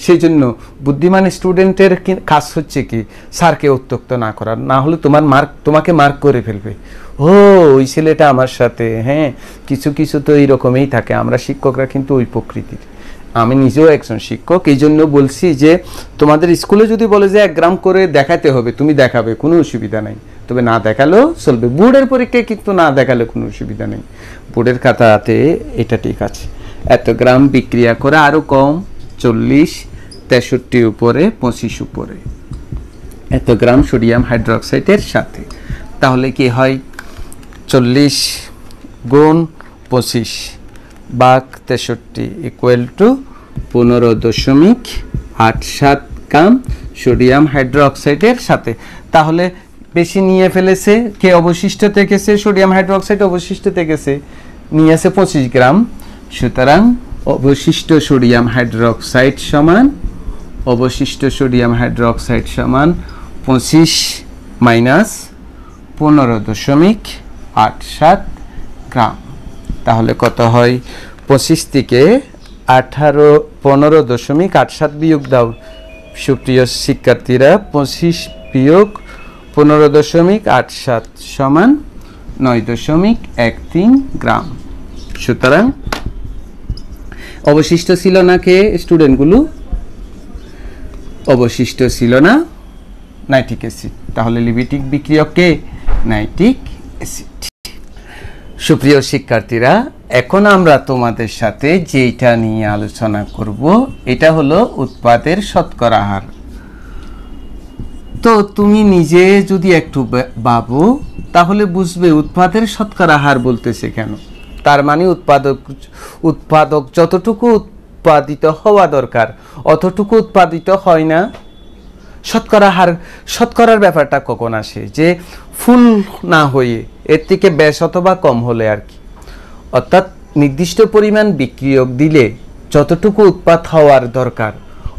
সেই জন্য বুদ্ধিমান স্টুডেন্টের কাজ হচ্ছে কি, স্যারকে উত্ত্যক্ত না করার, না হলে তোমাকে মার্ক করে ফেলবে। ও ওই ছেলেটা আমার সাথে, হ্যাঁ কিছু তো এইরকমই থাকে। আমরা শিক্ষকরা কিন্তু ওই প্রকৃতির। আমি নিজেও একজন শিক্ষক, এই জন্য বলছি যে তোমাদের স্কুলে যদি বলে যে 1 গ্রাম করে দেখাতে হবে, তুমি দেখাবে, কোনো অসুবিধা নাই। তবে না দেখালেও চলবে। বোর্ডের পরীক্ষায় কিন্তু না দেখালে কোনো অসুবিধা নেই, বোর্ডের খাতাতে এটা ঠিক আছে। এত গ্রাম বিক্রিয়া করে আরও কম, 40, 63 উপরে 25 উপরে, এত গ্রাম সোডিয়াম হাইড্রোক্সাইডের সাথে। তাহলে কি হয়? 40 গুণ 25 ভাগ 63 ইকুয়াল টু 15.87 গ্রাম সোডিয়াম হাইড্রোক্সাইডের সাথে। তাহলে বেশি নিয়ে ফেলেছে, কে অবশিষ্ট থেকেছে? সোডিয়াম হাইড্রোক্সাইড অবশিষ্ট থেকেছে, নিয়েছে 25 গ্রাম। সুতরাং অবশিষ্ট সোডিয়াম হাইড্রোক্সাইড সমান 25 মাইনাস 15.87 গ্রাম। তাহলে কত হয়? 25 থেকে 15.87 বিয়োগ দাও সুপ্রিয় শিক্ষার্থীরা। 25 বিয়োগ 15.87 সমান 9.13 গ্রাম। সুতরাং অবশিষ্ট ছিল না কে স্টুডেন্টগুলো? অবশিষ্ট ছিল না নাইট্রিক অ্যাসিড। তাহলে লিমিটিং বিক্রিয়ক কে? Nitric acid. সুপ্রিয় শিক্ষার্থীরা, এখন আমরা তোমাদের সাথে যেটা নিয়ে আলোচনা করব এটা হলো উৎপাদের শতকরা হার। তো তুমি নিজে যদি একটু ভাবো তাহলে বুঝবে উৎপাদের শতকরা হার বলতেছে কেন। তার মানে উৎপাদক যতটুকু উৎপাদিত হওয়া দরকার অতটুকু উৎপাদিত হয় না। শতকরার ব্যাপারটা কখন আসে? যে ফুল না হয়ে এর থেকে বেশ অথবা কম হলে আর কি। অর্থাৎ নির্দিষ্ট পরিমাণ বিক্রিয়ক দিলে যতটুকু উৎপাদ হওয়ার দরকার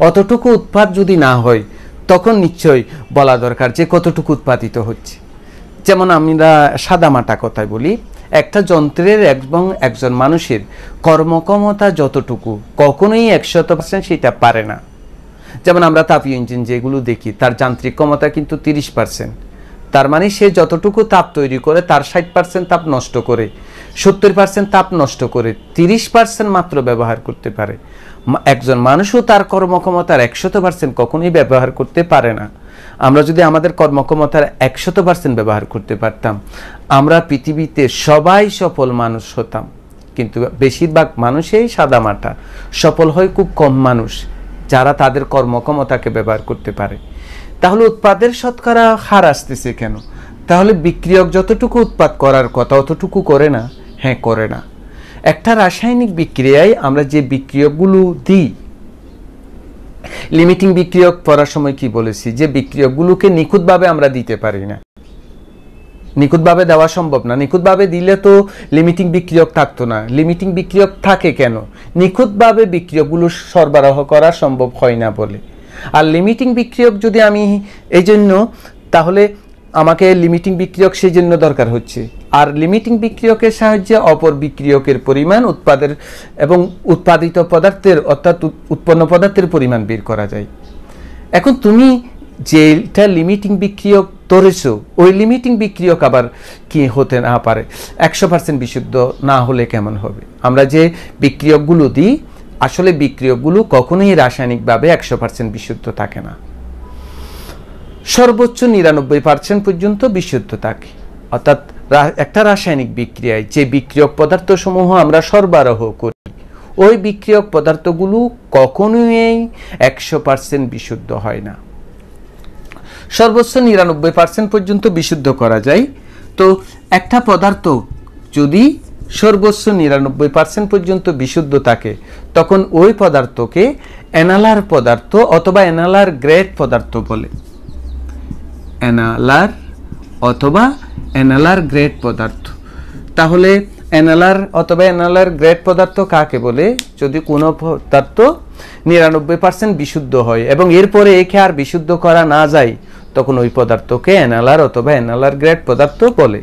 অতটুকু উৎপাদ যদি না হয় তখন নিশ্চয়ই বলা দরকার যে কতটুকু উৎপাদিত হচ্ছে। যেমন আমরা সাদামাটা কথায় বলি, একটা যন্ত্রের এবং একজন মানুষের কর্মক্ষমতা যতটুকু কখনোই 100% সেটা পারে না। যেমন আমরা তাপীয় ইঞ্জিন যেগুলো দেখি তার যান্ত্রিক ক্ষমতা কিন্তু 30%। তার মানে সে যতটুকু তাপ তৈরি করে তার 60% তাপ নষ্ট করে, 70% তাপ নষ্ট করে, 30% মাত্র ব্যবহার করতে পারে। একজন মানুষও তার কর্মক্ষমতার 100% কখনোই ব্যবহার করতে পারে না। আমরা যদি আমাদের কর্মক্ষমতার 100% ব্যবহার করতে পারতাম, আমরা পৃথিবীতে সবাই সফল মানুষ হতাম। কিন্তু বেশিরভাগ মানুষই সাদামাটা, সফল হয় খুব কম মানুষ যারা তাদের কর্মক্ষমতাকে ব্যবহার করতে পারে। তাহলে উৎপাদের শতকরা হার আসতেছে কেন? তাহলে বিক্রিয়ক যতটুকু উৎপাদ করার কথা অতটুকু করে না? হ্যাঁ, করে না। একটা রাসায়নিক বিক্রিয়ায় আমরা যে বিক্রিয়কগুলো দিই, লিমিটিং বিক্রিয়ক পড়ার সময় কি বলেছি, যে বিক্রিয়কগুলোকে নিখুঁতভাবে আমরা দিতে পারি না, নিখুঁতভাবে দেওয়া সম্ভব না। নিখুঁতভাবে দিলে তো লিমিটিং বিক্রিয়ক থাকতো না। লিমিটিং বিক্রিয়ক থাকে কেন? নিখুঁতভাবে বিক্রিয়কগুলো সরবরাহ করা সম্ভব হয় না বলে। আর লিমিটিং বিক্রিয়ক যদি আমি এই জন্য, তাহলে আমাকে লিমিটিং বিক্রিয়ক সেই জন্য দরকার হচ্ছে। আর লিমিটিং বিক্রিয়কের সাহায্যে অপর বিক্রিয়কের পরিমাণ উৎপাদের এবং উৎপাদিত পদার্থের অর্থাৎ উৎপন্ন পদার্থের পরিমাণ বের করা যায়। এখন তুমি যেটা লিমিটিং বিক্রিয়ক ধরেছো, ওই লিমিটিং বিক্রিয়ক আবার কি হতে না পারে, 100% বিশুদ্ধ না হলে কেমন হবে? আমরা যে বিক্রিয়কগুলো দিই, আসলে বিক্রিয়কগুলো কখনোই রাসায়নিকভাবে 100% বিশুদ্ধ থাকে না। সর্বোচ্চ 99% পর্যন্ত বিশুদ্ধ থাকে। অর্থাৎ একটা রাসায়নিক বিক্রিয়ায় যে বিক্রিয়ক পদার্থসমূহ আমরা সরবরাহ করি, ওই বিক্রিয়ক পদার্থগুলো কখনোই 100% বিশুদ্ধ হয় না। সর্বোচ্চ 99% পর্যন্ত বিশুদ্ধ করা যায়। তো একটা পদার্থ যদি সর্বোচ্চ 99% পর্যন্ত বিশুদ্ধ থাকে, তখন ওই পদার্থকে অ্যানালার পদার্থ অথবা অ্যানালার গ্রেড পদার্থ বলে। অ্যানালার অথবা অ্যানালার গ্রেড পদার্থ। তাহলে অ্যানালার অথবা অ্যানালার গ্রেড পদার্থ কাকে বলে? যদি কোনো পদার্থ 99% বিশুদ্ধ হয় এবং এরপরে একে আর বিশুদ্ধ করা না যায়, তখন ওই পদার্থকে অ্যানালার অথবা অ্যানালার গ্রেড পদার্থ বলে।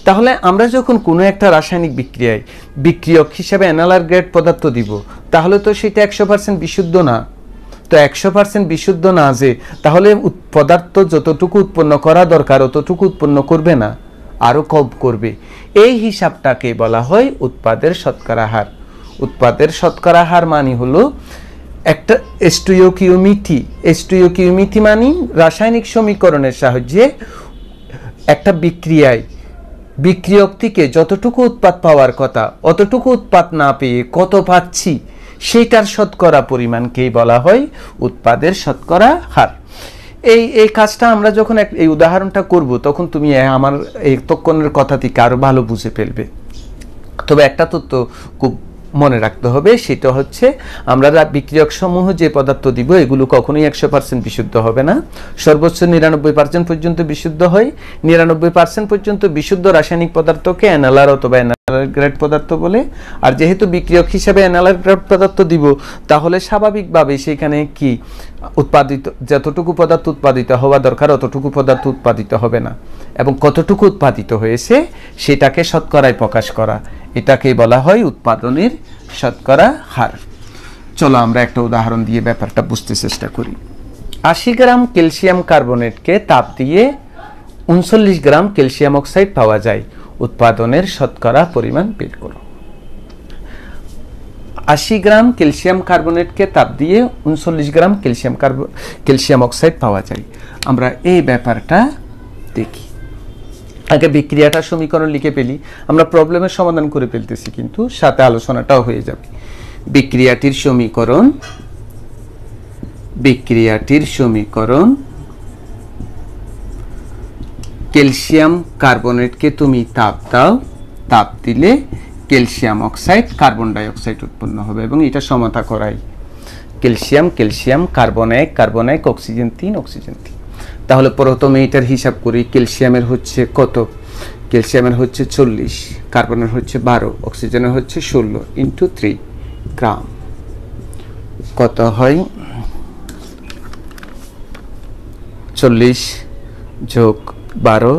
তাহলে আমরা যখন কোনো একটা রাসায়নিক বিক্রিয়ায় বিক্রিয়ক হিসেবে অ্যানালার গ্রেড পদার্থ দিব, তাহলে তো সেটা 100% বিশুদ্ধ না। তো 100% বিশুদ্ধ না যে, তাহলে পদার্থ যতটুকু উৎপন্ন করা দরকার অতটুকু উৎপন্ন করবে না, আরও কম করবে। এই হিসাবটাকে বলা হয় উৎপাদের শতকরা হার। উৎপাদের শতকরা হার মানে হলো একটা স্টোইকিওমেট্রি। স্টোইকিওমেট্রি মানে রাসায়নিক সমীকরণের সাহায্যে একটা বিক্রিয়ায় বিক্রিয়ক থেকে যতটুকু উৎপাদ পাওয়ার কথা অতটুকু উৎপাদ না পেয়ে কত পাচ্ছি, সেটার শতকরা পরিমাণকেই বলা হয় উৎপাদের শতকরা হার। এই কাজটা আমরা যখন এই উদাহরণটা করব, তখন তুমি আমার এই তক্ষণের কথা থেকে আরো ভালো বুঝে ফেলবে। তবে একটা তথ্য খুব মনে রাখতে হবে, সেটা হচ্ছে আমরা বিক্রিয়ক সমূহ যে পদার্থ দিব, এগুলো কখনোই 100% বিশুদ্ধ হবে না। সর্বোচ্চ 99% পর্যন্ত বিশুদ্ধ হয়। 99% পর্যন্ত বিশুদ্ধ রাসায়নিক পদার্থকে অ্যানালার অথবা অ্যানালার গ্রেড পদার্থ বলে। আর যেহেতু বিক্রিয়ক হিসেবে অ্যানালার গ্রেড পদার্থ দিব, তাহলে স্বাভাবিকভাবে সেখানে কি উৎপাদিত যতটুকু পদার্থ উৎপাদিত হওয়া দরকার অতটুকু পদার্থ উৎপাদিত হবে না, এবং কতটুকু উৎপাদিত হয়েছে সেটাকে শতকরায় প্রকাশ করা, এটাকে বলা হয় উৎপাদনের শতকরা হার। চলো আমরা একটা উদাহরণ দিয়ে ব্যাপারটা বুঝতে চেষ্টা করি। 80 গ্রাম ক্যালসিয়াম কার্বনেটকে তাপ দিয়ে 39 গ্রাম ক্যালসিয়াম অক্সাইড পাওয়া যায়, উৎপাদনের শতকরা পরিমাণ বের করো। 80 গ্রাম ক্যালসিয়াম কার্বনেটকে তাপ দিয়ে 39 গ্রাম ক্যালসিয়াম অক্সাইড পাওয়া যায়। আমরা এই ব্যাপারটা দেখি। আগে বিক্রিয়াটার সমীকরণ লিখে ফেলি, আমরা প্রবলেমের সমাধান করে ফেলতেছি, কিন্তু সাথে আলোচনাটাও হয়ে যাবে। বিক্রিয়াটির সমীকরণ ক্যালসিয়াম কার্বনেটকে তুমি তাপ দাও, তাপ দিলে calcium oxide carbon die oxide উৎপন্ন হবে, এবং এটা সমতা করাই calcium carbon 1 carbon 1 oxygen 3 oxygen 3। তাহলে প্রথমে এটার হিসাব করি। ক্যালসিয়ামের হচ্ছে কত? ক্যালসিয়ামের হচ্ছে 40, কার্বনের হচ্ছে 12, অক্সিজেনের হচ্ছে 16 ইন্টু 3 গ্রাম। কত হয়? 40 যোগ 12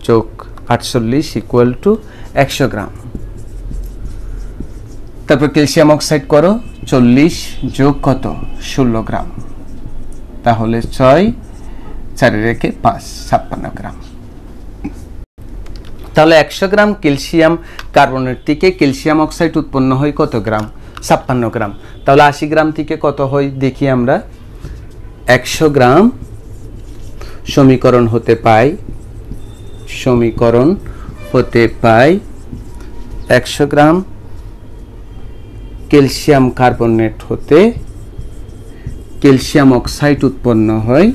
যোগ 48 ইকুয়াল টু 100 গ্রাম। তারপর ক্যালসিয়াম অক্সাইড করো, 40 যোগ কত? 16 গ্রাম। তাহলে 6 4 রেখে 5 56 গ্রাম। তাহলে 100 গ্রাম ক্যালসিয়াম কার্বনেট থেকে ক্যালসিয়াম অক্সাইড উৎপন্ন হয় কত গ্রাম? 56 গ্রাম। তাহলে 80 গ্রাম থেকে কত হয় দেখি আমরা। 100 গ্রাম সমীকরণ হতে পাই 100 গ্রাম ক্যালসিয়াম কার্বনেট হতে ক্যালসিয়াম অক্সাইড উৎপন্ন হয়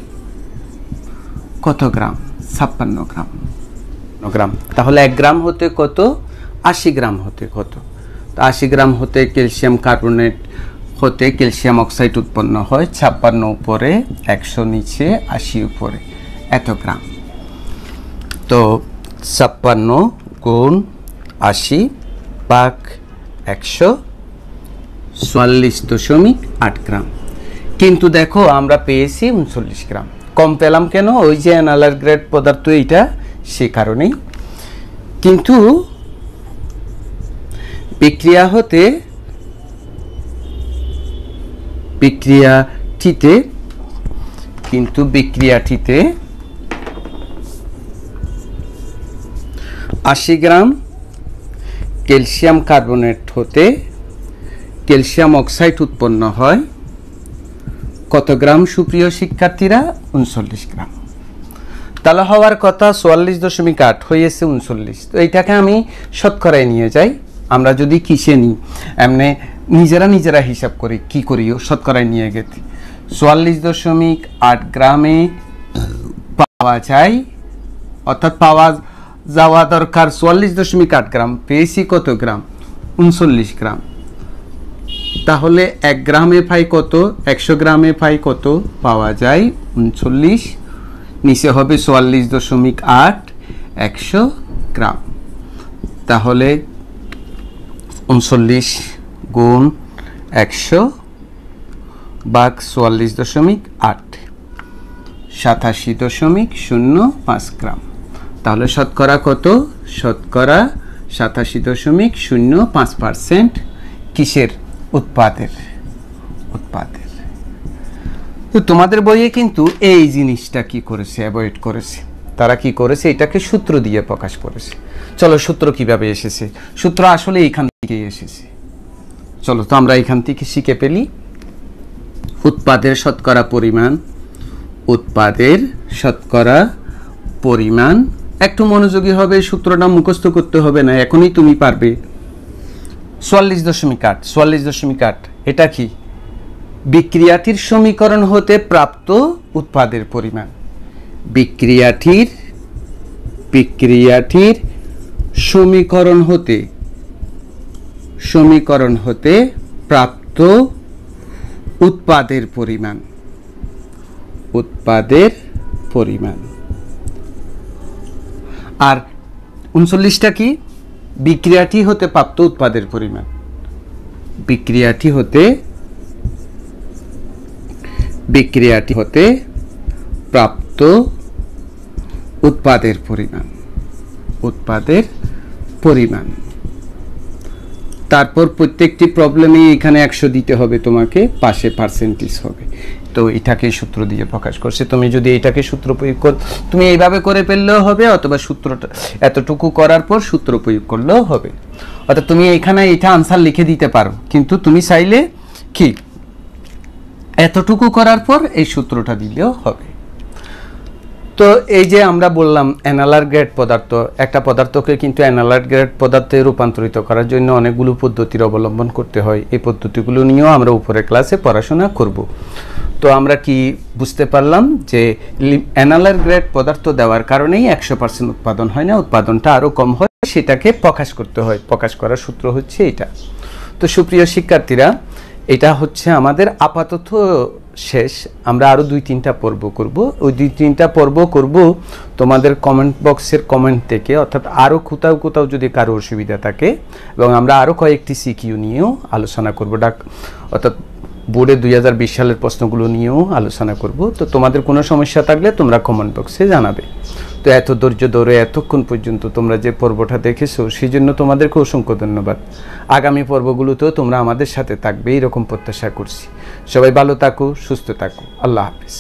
কত গ্রাম? 56 গ্রাম। তাহলে 1 গ্রাম হতে কত? 80 গ্রাম হতে কত? তো 80 গ্রাম হতে ক্যালসিয়াম কার্বনেট হতে ক্যালসিয়াম অক্সাইড উৎপন্ন হয় 56 উপরে 100 নিচে 80 উপরে এত গ্রাম। তো 56 গুণ 80 ভাগ 100 44.8 গ্রাম। কিন্তু দেখো আমরা পেয়েছি 39 গ্রাম। কম পেলাম কেন? ওই যে অ্যানালার গ্রেড পদার্থ এইটা, সে কারণেই। কিন্তু বিক্রিয়াটিতে 80 গ্রাম ক্যালসিয়াম কার্বনেট হতে ক্যালসিয়াম অক্সাইড উৎপন্ন হয় কত গ্রাম সুপ্রিয় শিক্ষার্থীরা? 39 গ্রাম। তাহলে হওয়ার কথা 44.8, হয়েছে 39। তো এইটাকে আমি শতকরায় নিয়ে যাই। আমরা যদি কিসে নিই, এমনি নিজেরা হিসাব করি, কি করিও শতকরায় নিয়ে গেছি। 44.8 গ্রামে পাওয়া যায়, অর্থাৎ পাওয়া যাওয়া দরকার 44.8 গ্রাম, পেয়েছি কত গ্রাম? 39 গ্রাম। তাহলে 1 গ্রামে পাই কত? 100 গ্রামে পাই কত? পাওয়া যায় 39, নিচে হবে 44.8 100 গ্রাম। তাহলে 39 গুণ 100 ভাগ 44.8 87.05 গ্রাম। তাহলে শতকরা কত? শতকরা 87.05% কিসের? উৎপাদের। তো তোমাদের বইয়ে কিন্তু এই জিনিসটা কি করেছে? অ্যাভয়েড করেছে। তারা কি করেছে? এটাকে সূত্র দিয়ে প্রকাশ করেছে। চলো সূত্র কিভাবে এসেছে? সূত্র আসলে এইখান থেকে এসেছে। চলো তো আমরা এখান থেকে শিখে ফেলি। উৎপাদের শতকরা পরিমাণ। একটু মনোযোগী হবে, সূত্রটা মুখস্থ করতে হবে না, এখনই তুমি পারবে। 44.8 এটা কি? বিক্রিয়াটির সমীকরণ হতে প্রাপ্ত উৎপাদের পরিমাণ। বিক্রিয়াটির সমীকরণ হতে প্রাপ্ত উৎপাদের পরিমাণ। আর 39টা কি? বিক্রিয়াটি হতে প্রাপ্ত উৎপাদের পরিমাণ। বিক্রিয়াটি হতে প্রাপ্ত উৎপাদের পরিমাণ। তারপর প্রত্যেকটি প্রবলেমে এখানে 100 দিতে হবে তোমাকে, পাশে পার্সেন্টেজ হবে। তো এটাকে সূত্র দিয়ে প্রকাশ করছে। তুমি যদি এটাকে সূত্র প্রয়োগ কর, তুমি এইভাবে করে ফেললেও হবে, অথবা সূত্রটা এতটুকু করার পর সূত্র প্রয়োগ করলেও হবে। অর্থাৎ তুমি এখানে এটা আনসার লিখে দিতে পারো, কিন্তু তুমি চাইলে কি এতটুকু করার পর এই সূত্রটা দিলেও হবে। তো এই যে আমরা বললাম অ্যানালার গ্রেড পদার্থ, একটা পদার্থকে কিন্তু অ্যানালার গ্রেড পদার্থে রূপান্তরিত করার জন্য অনেকগুলো পদ্ধতির অবলম্বন করতে হয়। এই পদ্ধতিগুলো নিয়েও আমরা উপরের ক্লাসে পড়াশোনা করব। তো আমরা কি বুঝতে পারলাম যে অ্যানালার গ্রেড পদার্থ দেওয়ার কারণেই 100% উৎপাদন হয় না, উৎপাদনটা আরও কম হয়, সেটাকে প্রকাশ করতে হয়। প্রকাশ করার সূত্র হচ্ছে এটা। তো সুপ্রিয় শিক্ষার্থীরা, এটা হচ্ছে আমাদের আপাতত শেষ। আমরা আরও 2-3টা পর্ব করব। ওই 2-3টা পর্ব করব তোমাদের কমেন্ট বক্সের কমেন্ট থেকে, অর্থাৎ আরও কোথাও যদি কারো অসুবিধা থাকে, এবং আমরা আরও কয়েকটি সিকিউ নিয়েও আলোচনা করব, অর্থাৎ বোর্ডে 2020 সালের প্রশ্নগুলো নিয়েও আলোচনা করব। তো তোমাদের কোনো সমস্যা থাকলে তোমরা কমেন্ট বক্সে জানাবে। তো এত ধৈর্য ধরে এতক্ষণ পর্যন্ত তোমরা যে পর্বটা দেখেছো, সেই জন্য তোমাদেরকে অসংখ্য ধন্যবাদ। আগামী পর্বগুলোতেও তোমরা আমাদের সাথে থাকবে, এরকম প্রত্যাশা করছি। সবাই ভালো থাকো, সুস্থ থাকো। আল্লাহ হাফেজ।